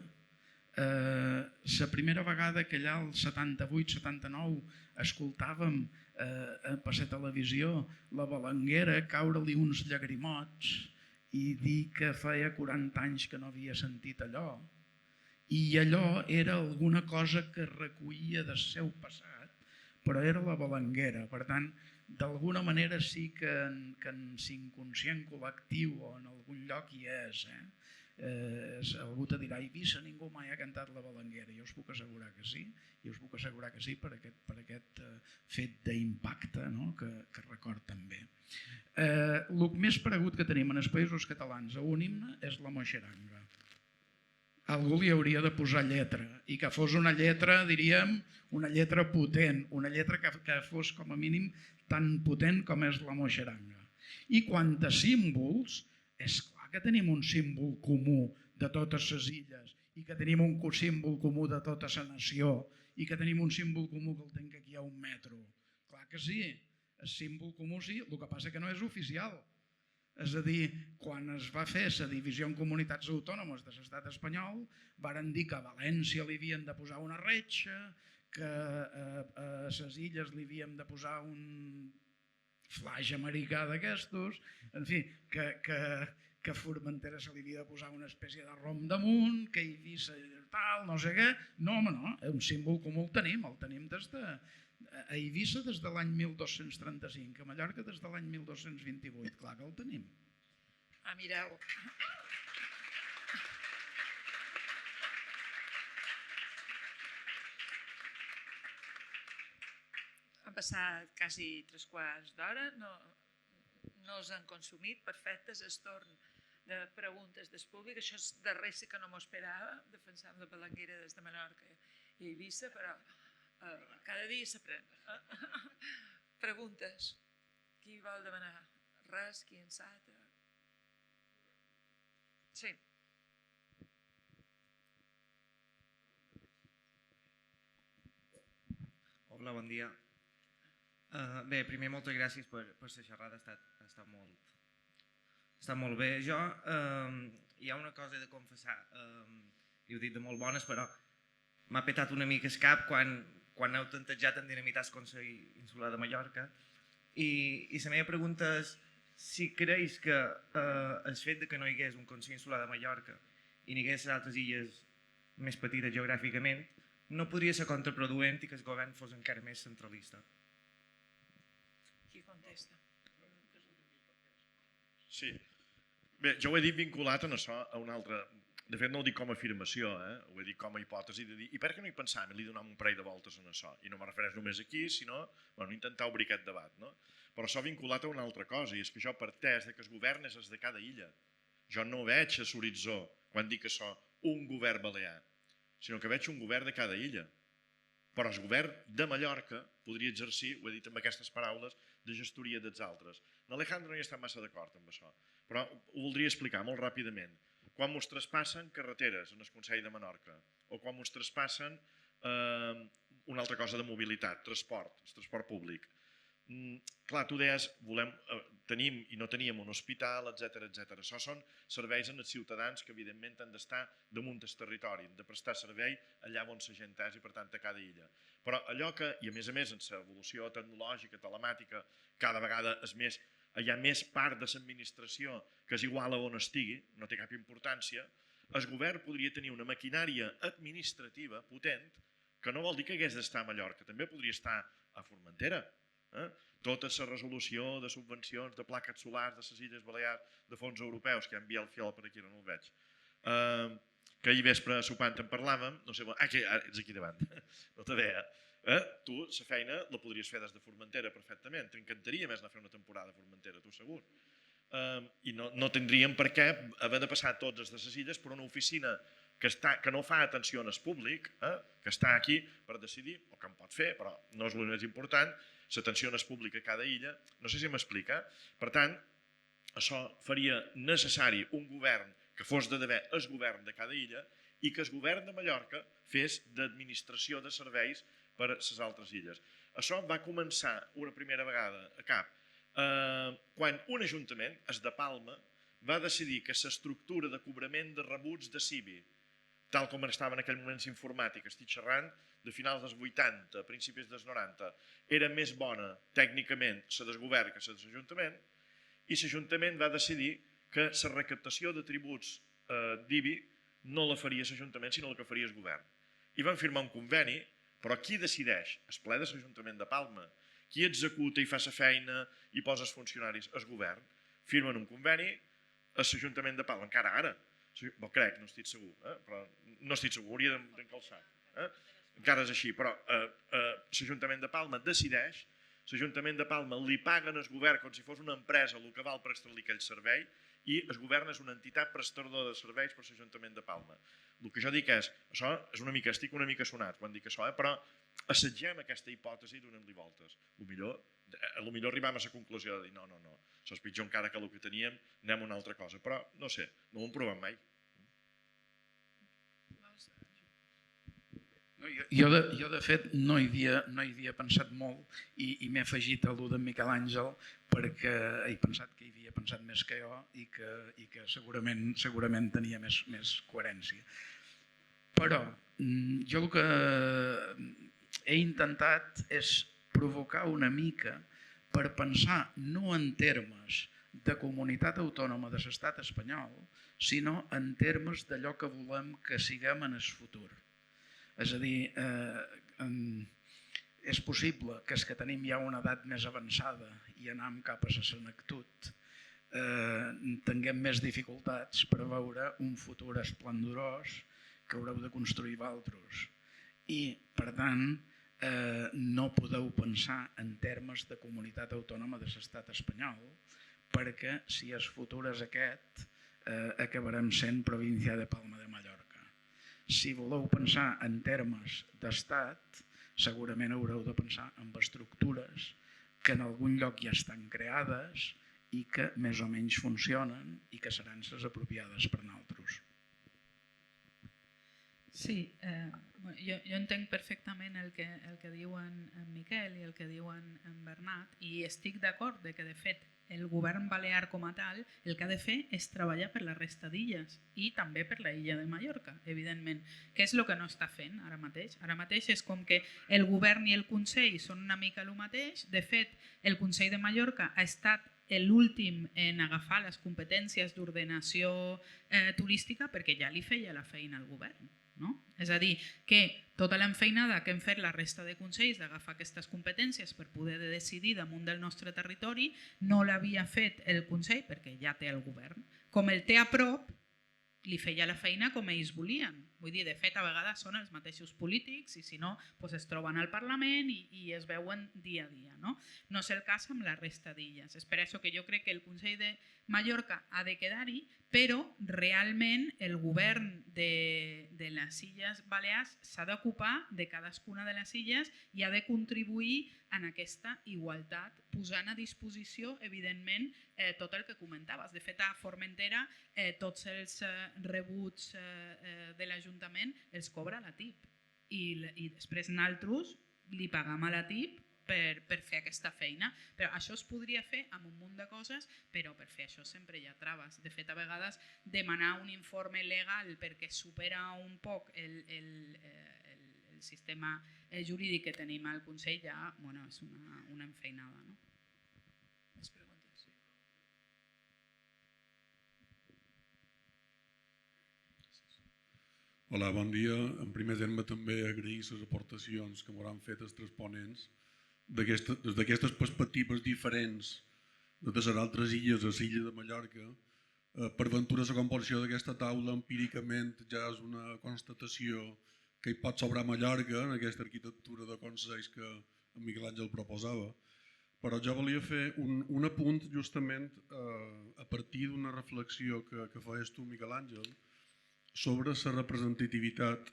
la primera vegada que allà el 78-79 escoltàvem per la televisió la Balenguera, caure-li uns llagrimots i dir que feia 40 anys que no havia sentit allò. I allò era alguna cosa que recollia del seu passat, però era la Balenguera. Per tant, d'alguna manera sí que en l'inconscient col·lectiu o en algun lloc hi és. Algú te dirà, a Eivissa ningú mai ha cantat la Balenguera. Jo us puc assegurar que sí, i us puc assegurar que sí per aquest fet d'impacte que record també. El més paregut que tenim en els països catalans a un himne és la moixeranga. Algú li hauria de posar lletra i que fos una lletra, diríem, una lletra potent, una lletra que fos com a mínim tan potent com és la moixeranga. I quant a símbols, és clar que tenim un símbol comú de totes les illes i que tenim un símbol comú de tota la nació i que tenim un símbol comú que el tenc aquí a un metro. Clar que sí, el símbol comú sí, el que passa que no és oficial. És a dir, quan es va fer la divisió en comunitats autònomes de l'estat espanyol, varen dir que a València li havien de posar una retxa, que a les illes li havíem de posar un flaix americà d'aquestos, en fi, que a Formentera se li havia de posar una espècie de rom damunt, que a Eivissa tal, no sé què. No, home, no, un símbol comú el tenim des de... A Eivissa des de l'any 1235, a Mallorca des de l'any 1228, clar que el tenim. Mireu. Han passat quasi 3/4 d'hora, no us han consumit, perfecte, és el torn de preguntes del públic. Això és de res que no m'ho esperava, defensant la Balenguera des de Menorca i Eivissa, però cada dia s'aprèn. Preguntes. Qui vol demanar? Res? Qui en sap? Sí. Hola, bon dia. Bé, primer moltes gràcies per la xerrada, ha estat molt bé. Jo hi ha una cosa de confessar, i ho dic de molt bones, però m'ha petat una mica el cap quan heu tantejat en dinamitar el Consell Insular de Mallorca i la meva pregunta és si creus que el fet que no hi hagués un Consell Insular de Mallorca i n'hi hagués altres illes més petites geogràficament no podria ser contraproduent i que el govern fos encara més centralista. Qui contesta? Sí. Bé, jo ho he dit vinculat a això, a una altra... De fet, no ho dic com a afirmació, ho he dit com a hipòtesi de dir i per què no hi pensàvem i li donàvem un parell de voltes en això? I no me refereix només aquí, sinó intentar obrir aquest debat. Però això vinculat a una altra cosa, i és que això parteix que el govern és de cada illa. Jo no veig a l'horitzó, quan dic això, un govern balear, sinó que veig un govern de cada illa. Però el govern de Mallorca podria exercir, ho he dit amb aquestes paraules, de gestoria dels altres. L'Alejandro no hi està massa d'acord amb això, però ho voldria explicar molt ràpidament. Quan ens traspassen carreteres en el Consell de Menorca o quan ens traspassen una altra cosa de mobilitat, transport, el transport públic. Clar, tu deies, tenim i no teníem un hospital, etc. Això són serveis als ciutadans que evidentment han d'estar damunt del territori, han de prestar servei allà on la gent és i per tant a cada illa. Però allò que, i a més en l'evolució tecnològica, telemàtica, cada vegada és més, hi ha més part de l'administració que és igual a on estigui, no té cap importància, el govern podria tenir una maquinària administrativa potent que no vol dir que hagués d'estar a Mallorca, també podria estar a Formentera. Tota la resolució de subvencions, de plaques solars, de les Illes Balears, de fons europeus, que envia el fiol per aquí, no el veig, que ahir vespre sopant en parlàvem, no sé, ets aquí davant, no te veia. Tu la feina la podries fer des de Formentera perfectament, t'encantaria més anar a fer una temporada a Formentera, tu segur. I no tindríem per què haver de passar tots des de les illes per una oficina que no fa atenció en el públic, que està aquí per decidir, o que en pot fer, però no és el més important, l'atenció en el públic a cada illa, no sé si m'explica. Per tant, això faria necessari un govern que fos d'haver el govern de cada illa i que el govern de Mallorca fes d'administració de serveis per a les altres illes. Això va començar una primera vegada a cap quan un ajuntament, el de Palma, va decidir que l'estructura de cobrament de rebuts de CIBI, tal com estava en aquell moment informàtic, estic xerrant de finals dels 80, principis dels 90, era més bona tècnicament la del govern que la de l'Ajuntament, i l'Ajuntament va decidir que la recaptació de tributs d'IBI no la faria l'Ajuntament, sinó la que faria el govern. I van firmar un conveni, però qui decideix? El ple de l'Ajuntament de Palma. Qui executa i fa la feina i posa els funcionaris? El govern. Firmen un conveni a l'Ajuntament de Palma, encara ara. Crec, no estic segur, però no estic segur, hauria d'encalçar. Encara és així, però l'Ajuntament de Palma decideix, l'Ajuntament de Palma li paguen al govern com si fos una empresa el que val prestar-li aquell servei i el govern és una entitat prestadora de serveis per l'Ajuntament de Palma. El que jo dic és, això és una mica, estic una mica sonat quan dic això, però assagem aquesta hipòtesi i donem-li voltes. Potser arribem a la conclusió de dir no, això és pitjor encara que el que teníem, anem a una altra cosa, però no sé, no ho hem provat mai. Jo de fet, no hi havia pensat molt i m'he afegit a l'u d'en Miquel Àngel perquè he pensat que hi havia pensat més que jo i que segurament tenia més coherència. Però jo el que he intentat és provocar una mica per pensar no en termes de comunitat autònoma de l'estat espanyol, sinó en termes d'allò que volem que siguem en el futur. És a dir, és possible que els que tenim ja una edat més avançada i anem cap a la senectut tinguem més dificultats per veure un futur esplendorós que haureu de construir vosaltres. I, per tant, no podeu pensar en termes de comunitat autònoma de l'estat espanyol perquè si el futur és aquest acabarem sent província de Palma de Mallorca. Si voleu pensar en termes d'estat, segurament haureu de pensar en estructures que en algun lloc ja estan creades i que més o menys funcionen i que seran les apropiades per nosaltres. Sí, jo entenc perfectament el que diuen en Miquel i el que diuen en Bernat i estic d'acord que de fet el govern balear com a tal el que ha de fer és treballar per la resta d'illes i també per la illa de Mallorca, evidentment, que és el que no està fent ara mateix. Ara mateix és com que el govern i el Consell són una mica el mateix. De fet, el Consell de Mallorca ha estat l'últim en agafar les competències d'ordenació turística perquè ja li feia la feina al govern. No? És a dir, que tota l'enfeinada que hem fet la resta de consells d'agafar aquestes competències per poder decidir damunt del nostre territori no l'havia fet el Consell perquè ja té el govern. Com el té a prop, li feia la feina com ells volien. Vull dir, de fet, a vegades són els mateixos polítics i si no, es troben al Parlament i es veuen dia a dia. No és el cas amb la resta d'illes. És per això que jo crec que el Consell de Mallorca ha de quedar-hi, però realment el govern de les Illes Balears s'ha d'ocupar de cadascuna de les illes i ha de contribuir en aquesta igualtat, posant a disposició, evidentment, tot el que comentaves. De fet, a Formentera tots els rebuts de l'Ajuntament els cobra la TIP i després nosaltres li pagam a la TIP per fer aquesta feina. Però això es podria fer amb un munt de coses, però per fer això sempre hi ha traves. De fet, a vegades demanar un informe legal perquè supera un poc el sistema jurídic que tenim al Consell ja és una enfeinada. Més preguntes? Hola, bon dia. En primer terme també agrair les aportacions que m'hauran fet els tres ponents des d'aquestes perspectives diferents de les altres illes, a l'illa de Mallorca. Per ventura, la composició d'aquesta taula empíricament ja és una constatació que hi pot sobrar Mallorca en aquesta arquitectura de consells que en Miquel Àngel proposava. Però jo volia fer un apunt justament a partir d'una reflexió que feies tu, Miquel Àngel, sobre la representativitat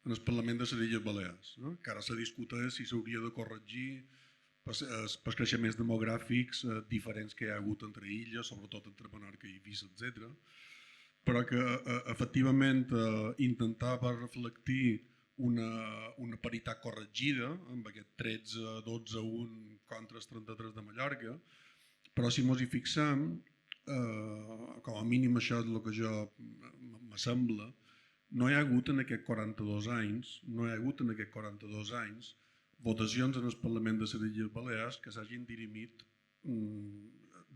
en el Parlament de les Illes Balears, no? Que ara se discuteix si s'hauria de corregir pels creixements demogràfics diferents que hi ha hagut entre illes, sobretot entre Menorca i Eivissa, etc. Però que efectivament intentava reflectir una paritat corregida amb aquest 13-12-1 contra els 33 de Mallorca, però si ens hi fixem, com a mínim això és el que jo m'assembla, no hi ha hagut en aquests 42 anys votacions en el Parlament de les Illes Balears que s'hagin dirimit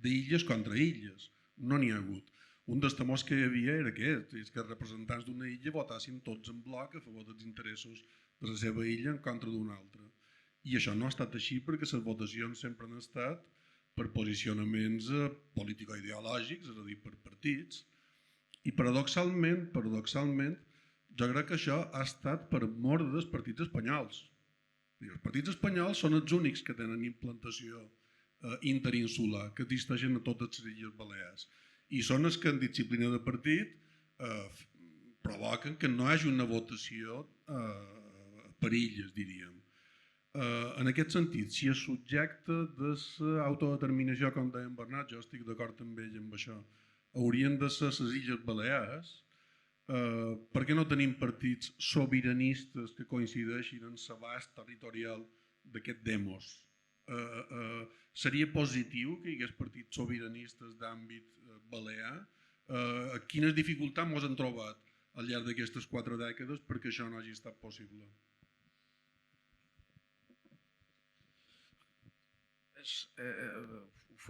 d'illes contra illes. No n'hi ha hagut. Un dels temors que hi havia era aquest, és que els representants d'una illa votassin tots en bloc a favor dels interessos de la seva illa en contra d'una altra. I això no ha estat així perquè les votacions sempre han estat per posicionaments político-ideològics, és a dir, per partits. I paradoxalment, jo crec que això ha estat per mort dels partits espanyols. Els partits espanyols són els únics que tenen implantació interinsular, que existeixen a totes les Illes Balears. I són els que en disciplina de partit provoquen que no hi hagi una votació per illes, diríem. En aquest sentit, si el subjecte de l'autodeterminació, com deia en Bernat, jo estic d'acord amb ell amb això, haurien de ser les Illes Balears, per què no tenim partits sobiranistes que coincideixin en l'abast territorial d'aquest demos? Seria positiu que hi hagués partits sobiranistes d'àmbit balear? Quines dificultats ens han trobat al llarg d'aquestes 4 dècades perquè això no hagi estat possible?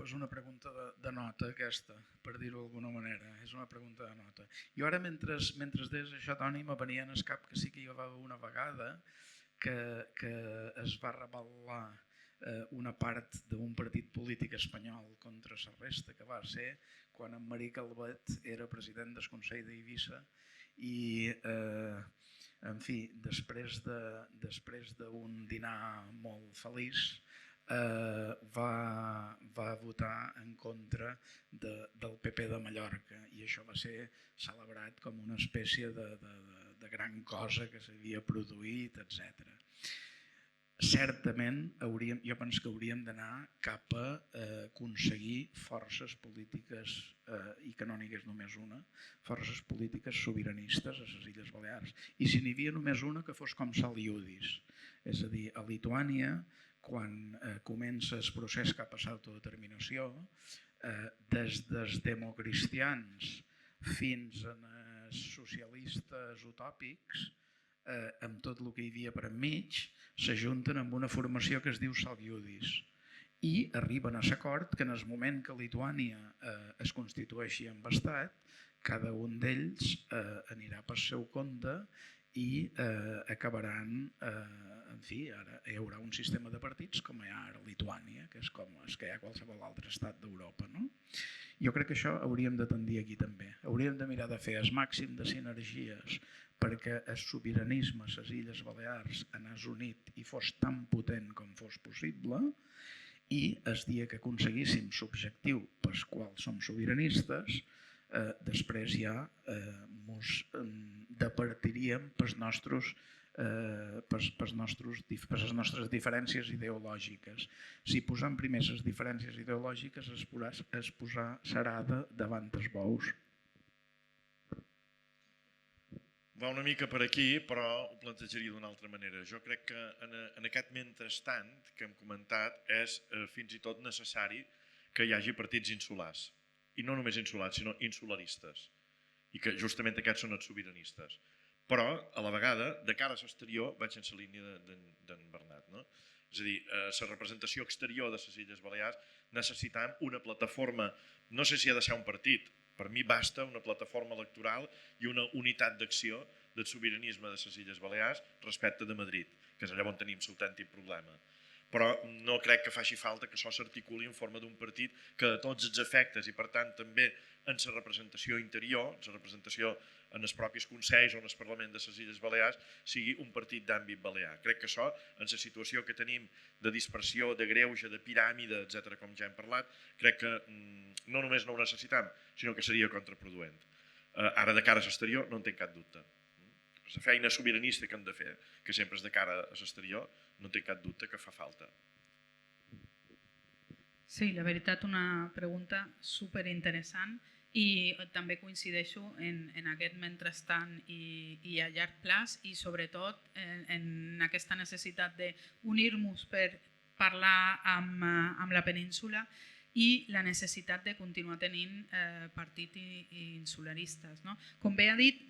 És una pregunta de nota aquesta, per dir-ho d'alguna manera, és una pregunta de nota. I ara, mentre deies això, Toni, me venia en el cap que sí que hi va haver una vegada que es va rebel·lar una part d'un partit polític espanyol contra la resta, que va ser quan en Marí Calvet era president del Consell d'Eivissa i, en fi, després d'un dinar molt feliç, va votar en contra del PP de Mallorca i això va ser celebrat com una espècie de gran cosa que s'havia produït, etc. Certament, jo penso que hauríem d'anar cap a aconseguir forces polítiques, i que no n'hi hagués només una, forces polítiques sobiranistes a les Illes Balears. I si n'hi havia només una, que fos com Saliudis, és a dir, a Lituània, quan comença el procés cap a l'autodeterminació, des dels democristians fins als socialistes utòpics, amb tot el que hi havia per enmig, s'ajunten amb una formació que es diu Saliudis i arriben a l'acord que en el moment que Lituània es constitueixi en estat, cada un d'ells anirà per seu compte i acabaran, en fi, ara hi haurà un sistema de partits com hi ha ara a Lituània, que és com el que hi ha a qualsevol altre estat d'Europa. Jo crec que això hauríem de tendir aquí també. Hauríem de mirar de fer el màxim de sinergies perquè el sobiranisme a les Illes Balears anés unit i fos tan potent com fos possible, i el dia que aconseguíssim l'objectiu pel qual som sobiranistes, després ja ens departiríem per les nostres diferències ideològiques. Si posem primer les diferències ideològiques es serà davant els bous. Va una mica per aquí, però ho plantejaria d'una altra manera. Jo crec que en aquest mentrestant que hem comentat és fins i tot necessari que hi hagi partits insulars. I no només insulars, sinó insularistes. I que justament aquests són els sobiranistes. Però, a la vegada, de cara a l'exterior, vaig en la línia d'en Bernat. És a dir, la representació exterior de les Illes Balears necessitam una plataforma, no sé si ha de ser un partit, per mi basta una plataforma electoral i una unitat d'acció del sobiranisme de les Illes Balears respecte de Madrid, que és allà on tenim l'autèntic problema. Però no crec que faci falta que això s'articuli en forma d'un partit que a tots els efectes i per tant també en la representació interior, en la representació en els propis consells o en el Parlament de les Illes Balears, sigui un partit d'àmbit balear. Crec que això, en la situació que tenim de dispersió, de greuge, de piràmide, etc., com ja hem parlat, crec que no només no ho necessitam, sinó que seria contraproduent. Ara de cara a l'exterior no en tinc cap dubte. La feina sobiranista que hem de fer, que sempre és de cara a l'exterior, no en tinc cap dubte que fa falta. Sí, la veritat, una pregunta superinteressant i també coincideixo en aquest mentrestant i a llarg plaç i sobretot en aquesta necessitat d'unir-nos per parlar amb la península i la necessitat de continuar tenint partits insularistes. No? Com bé ha dit,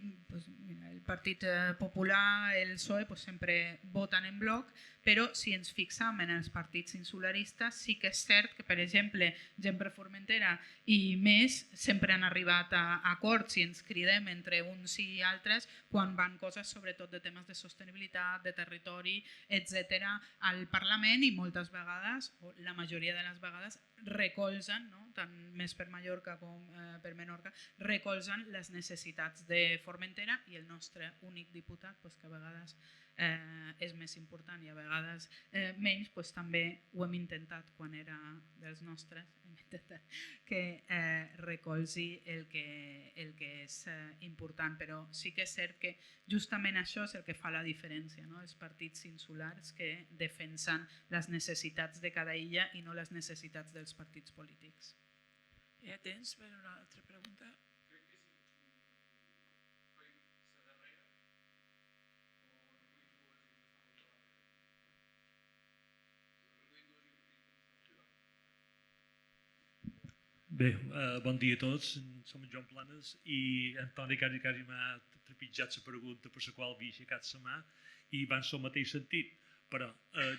el Partit Popular, el PSOE sempre voten en bloc, però si ens fixem en els partits insularistes sí que és cert que, per exemple, Gent per Formentera i més sempre han arribat a acords i ens cridem entre uns i altres quan van coses sobretot de temes de sostenibilitat, de territori, etc. al Parlament i moltes vegades, o la majoria de les vegades, recolzen, no? Tant més per Mallorca com per Menorca, recolzen les necessitats de Formentera i el nostre únic diputat, que a vegades és més important i a vegades menys, també ho hem intentat quan era dels nostres, hem intentat que recolzi el que és important, però sí que és cert que justament això és el que fa la diferència, no? Els partits insulars que defensen les necessitats de cada illa i no les necessitats dels partits polítics. Ja tens per una altra pregunta? Bé, bon dia a tots, som en Joan Planes i Antoni quasi m'ha trepitjat la pregunta per la qual havia aixecat la mà i va en el mateix sentit, però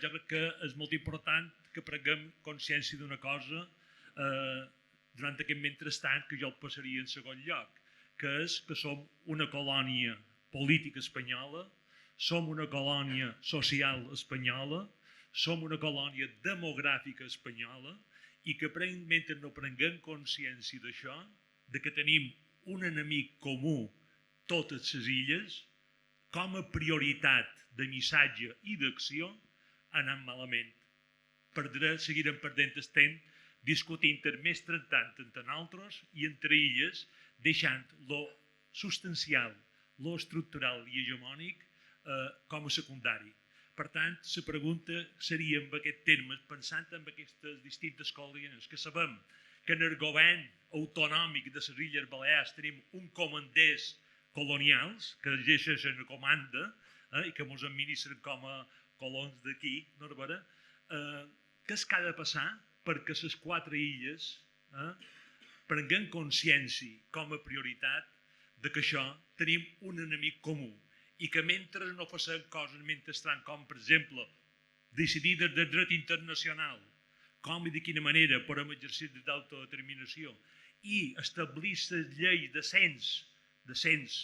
jo crec que és molt important que prenguem consciència d'una cosa durant aquest mentrestant que jo el passaria en segon lloc, que és que som una colònia política espanyola, som una colònia social espanyola, som una colònia demogràfica espanyola i que mentre no prenguem consciència d'això, de que tenim un enemic comú totes les illes, com a prioritat de missatge i d'acció, anem malament. Seguirem perdent el temps discutint més tractant entre nosaltres i entre illes, deixant lo substancial, lo estructural i hegemònic com a secundari. Per tant, la pregunta seria en aquest terme, pensant en aquestes distintes colònies, que sabem que en el govern autonòmic de les Illes Balears tenim un comanders colonials que exerceixen la comanda i que ens administren com a colons d'aquí, què és que ha de passar perquè les 4 illes prenguem consciència com a prioritat de que això tenim un enemic comú i que mentre no facin coses mentrestant, com per exemple decidir des del dret internacional com i de quina manera podem exercir d'autodeterminació i establir les lleis de cens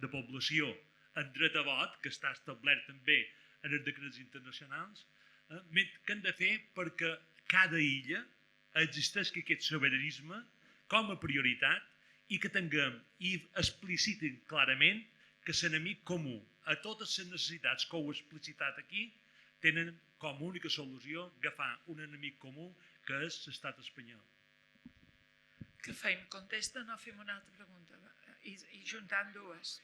de població en dret a vot, que està establert també en els decrets internacionals, què hem de fer perquè cada illa existeixi aquest sobiranisme com a prioritat i que tinguem i explicitin clarament que l'enemic comú a totes les necessitats que ho he explicitat aquí tenen com a única solució agafar un enemic comú que és l'estat espanyol. Què fem? Contesta, no fem una altra pregunta i juntant dues.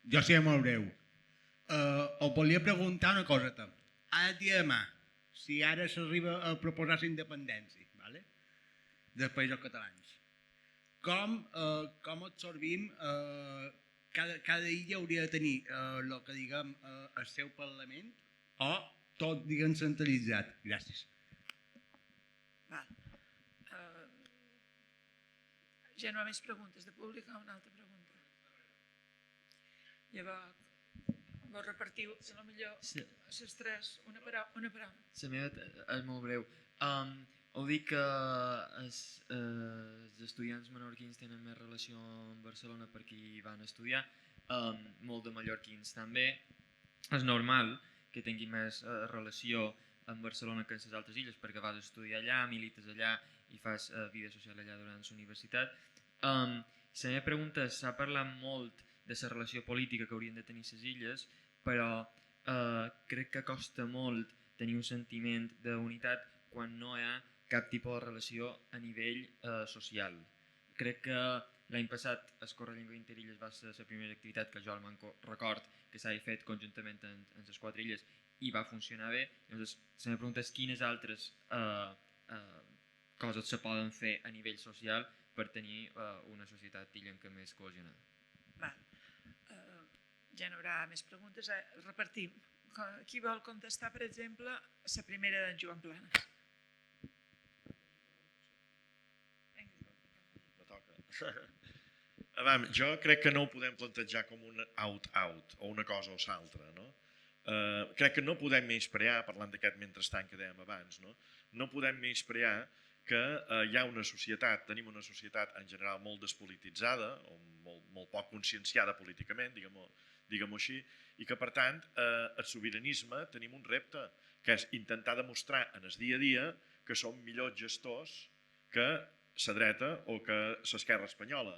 Jo seré molt breu. Us volia preguntar una coseta. Ara dia demà, si ara s'arriba a proposar la independència dels països catalans, com absorbim cada illa hauria de tenir el que diguem el seu Parlament o tot diguem centralitzat? Gràcies. Ja no hi ha més preguntes de públic o una altra pregunta? Llavors, vos repartiu, potser les tres, una paraula. La meva és molt breu. Heu dit que els estudiants menorquins tenen més relació amb Barcelona perquè hi van estudiar, molt de mallorquins també. És normal que tinguin més relació amb Barcelona que en les altres illes perquè vas estudiar allà, milites allà i fas vida social allà durant la universitat. La meva pregunta és, s'ha parlat molt de la relació política que haurien de tenir les illes, però crec que costa molt tenir un sentiment d'unitat quan no hi ha cap tipus de relació a nivell social. Crec que l'any passat el Correllengua Interilles va ser la primera activitat que jo al Manco record que s'ha fet conjuntament en les 4 illes i va funcionar bé. Llavors, la meva pregunta és quines altres coses se poden fer a nivell social per tenir una societat illenca més cohesionada. Ja no hi haurà més preguntes. Repartim. Qui vol contestar, per exemple, la primera d'en Joan Planes? Jo crec que no ho podem plantejar com un out-out o una cosa o l'altra. No? Crec que no podem menysprear, parlant d'aquest mentrestant que dèiem abans, no podem menysprear que hi ha una societat, tenim una societat en general molt despolititzada o molt poc conscienciada políticament, diguem-ho així, i que per tant el sobiranisme tenim un repte, que és intentar demostrar en el dia a dia que som millors gestors que la dreta o que l'esquerra espanyola.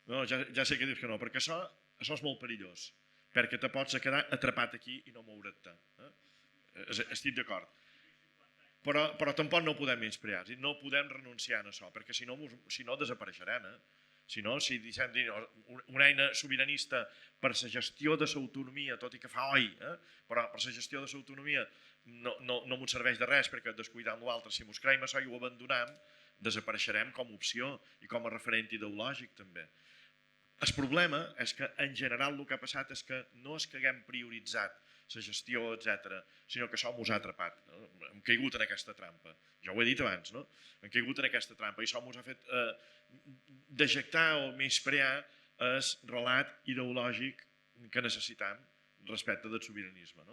No, ja sé que dius que no, perquè això és molt perillós, perquè te pots quedar atrapat aquí i no moure't-te. Estic d'acord. Però tampoc no ho podem menysprear, no podem renunciar a això, perquè si no desapareixerem. Si no, si deixem una eina sobiranista per la gestió de l'autonomia, tot i que fa però per la gestió de l'autonomia no ens serveix de res perquè descuidant l'altre, si ens creiem això i ho abandonem, desapareixerem com a opció i com a referent ideològic també. El problema és que en general el que ha passat és que no és que haguem prioritzat la gestió, etc., sinó que això ens ha atrapat. Hem caigut en aquesta trampa. Ja ho he dit abans, no? Hem caigut en aquesta trampa i això ens ha fet dejectar o menysprear el relat ideològic que necessitem respecte del sobiranisme.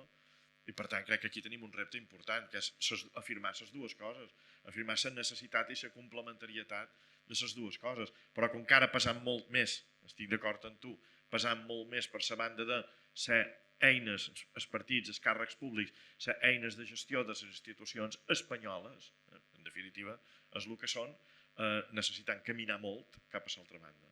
I per tant crec que aquí tenim un repte important, que és afirmar les dues coses, afirmar la necessitat i la complementarietat de les dues coses, però com que ara passant molt més, estic d'acord amb tu, passant molt més per la banda de ser eines, els partits, els càrrecs públics, ser eines de gestió de les institucions espanyoles, en definitiva, és el que són, necessitant caminar molt cap a l'altra banda.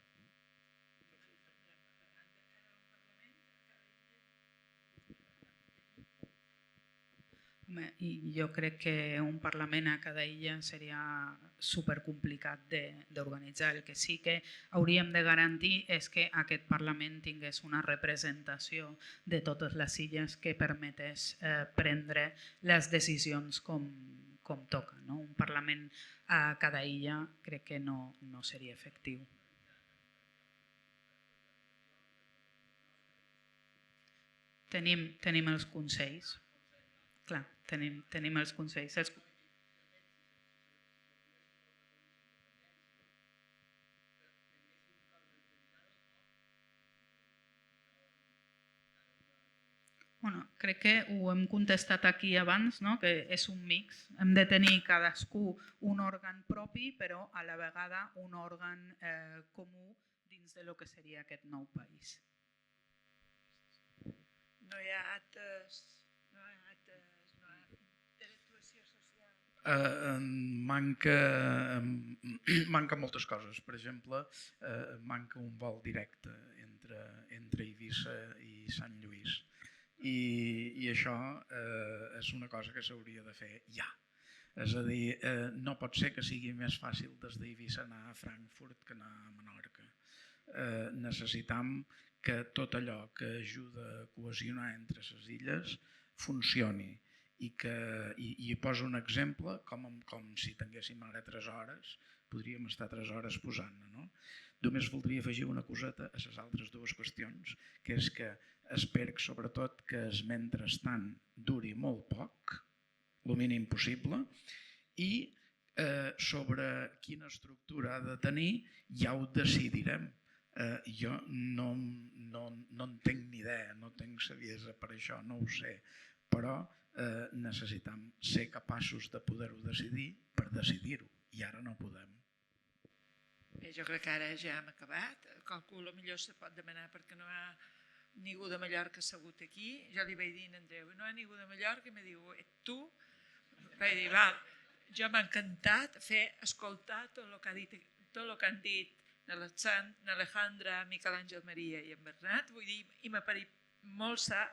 Jo crec que un Parlament a cada illa seria supercomplicat d'organitzar. El que sí que hauríem de garantir és que aquest Parlament tingués una representació de totes les illes que permetés prendre les decisions com toca. Un Parlament a cada illa crec que no seria efectiu. Tenim els consells. Clar, tenim els consells. Crec que ho hem contestat aquí abans, que és un mix. Hem de tenir cadascú un òrgan propi, però a la vegada un òrgan comú dins del que seria aquest nou país. No hi ha actes d'actuació social? Manca moltes coses. Per exemple, manca un vol directe entre Eivissa i Sant Lluís. I això és una cosa que s'hauria de fer ja. És a dir, no pot ser que sigui més fàcil des d'Eivissa anar a Frankfurt que anar a Menorca. Necessitam que tot allò que ajuda a cohesionar entre les illes funcioni. I poso un exemple, com si tinguéssim ara 3 hores, podríem estar 3 hores posant-ne. Només voldria afegir una coseta a les altres dues qüestions, que és que espero sobretot que el mentrestant duri molt poc, el mínim possible, i sobre quina estructura ha de tenir ja ho decidirem. Jo no en tinc ni idea, no tinc saviesa per això, no ho sé, però necessitem ser capaços de poder-ho decidir per decidir-ho, i ara no podem. Bé, jo crec que ara ja hem acabat. Calculo millor se pot demanar perquè no hi ha ningú de Mallorca assegut aquí. Jo li vaig dir a Andreu, no hi ha ningú de Mallorca, i em diu, tu? Vaig dir, val, jo m'ha encantat escoltar tot el que han dit n'Alejandra, Miquel Àngel Maria i en Bernat, vull dir, i m'ha parit molt sa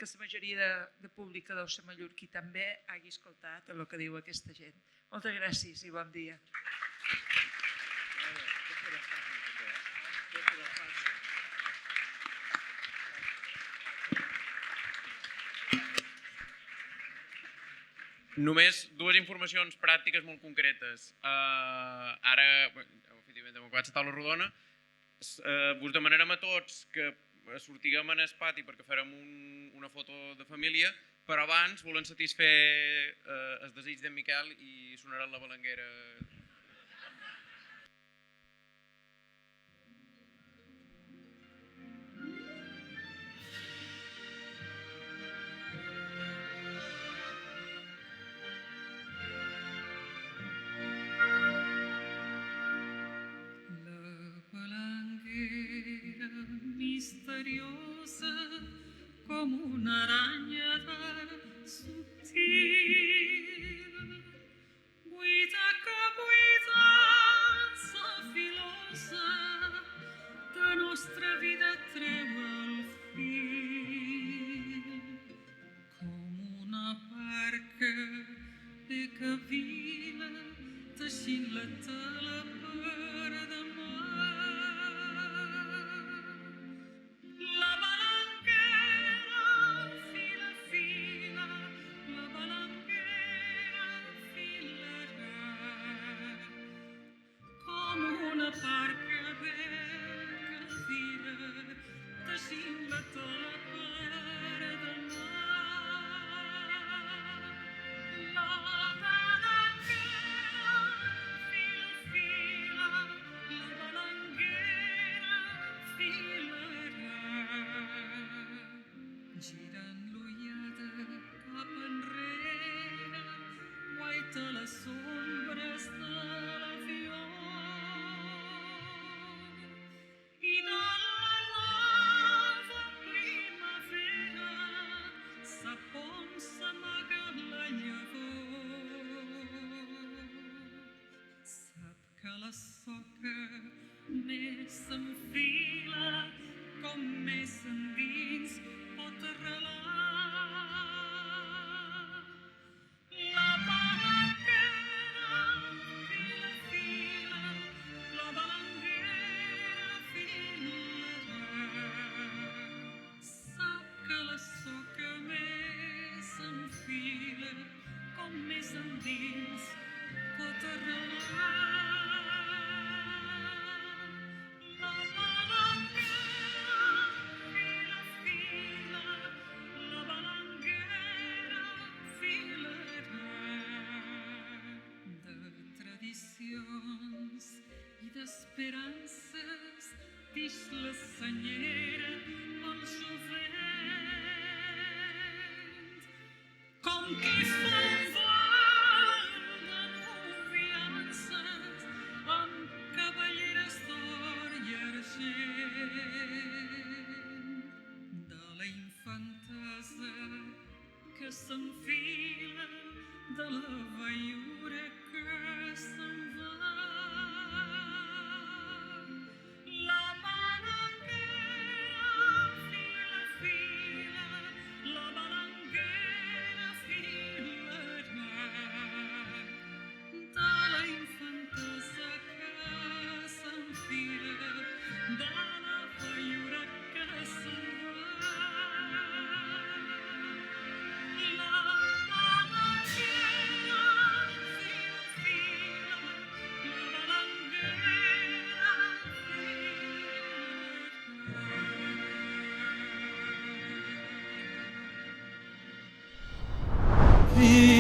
que la majoria de públic que deu ser mallorquí també hagi escoltat el que diu aquesta gent. Moltes gràcies i bon dia. Només dues informacions pràctiques molt concretes. Ara, efectivament, hem acabat la taula rodona. Vos demanarem a tots que sortiguem en el pati perquè farem una foto de família, però abans volem satisfer el desig d'en Miquel i sonarà la balanguera. Misteriosa com una aranya subtil, buida que buida sa filosa de nostra vida treu el fil, com una barca de cavila teixint la tela per demà. La balanguera fila, fila, la balanguera filarà, com una barca que fila, teixint la tela per demà. La balanguera fila, fila, la balanguera filarà, girant l'ullada cap enrere, guaita les ombres de l'avió, i de la nova primavera sap on s'amaga la llavor. Sap que la soca més s'enfila, com més endins pot arrelar. La balanguera fila, fila, la balanguera filarà. Sap que la soca més s'enfila, com més endins pot arrelar. La balanguera fila, fila, la balanguera filarà. De tradicions i d'esperances dix la senyera pel jovent, com qui fa un volant de noviances amb cavalleres d'or i argent, de la infantesa que s'enfila, de la vellura que se'n va. La balanguera fila, fila, la balanguera filarà, de la infantesa que s'enfila, de la vellura que se'n va. La balanguera fila, fila, la balanguera filarà.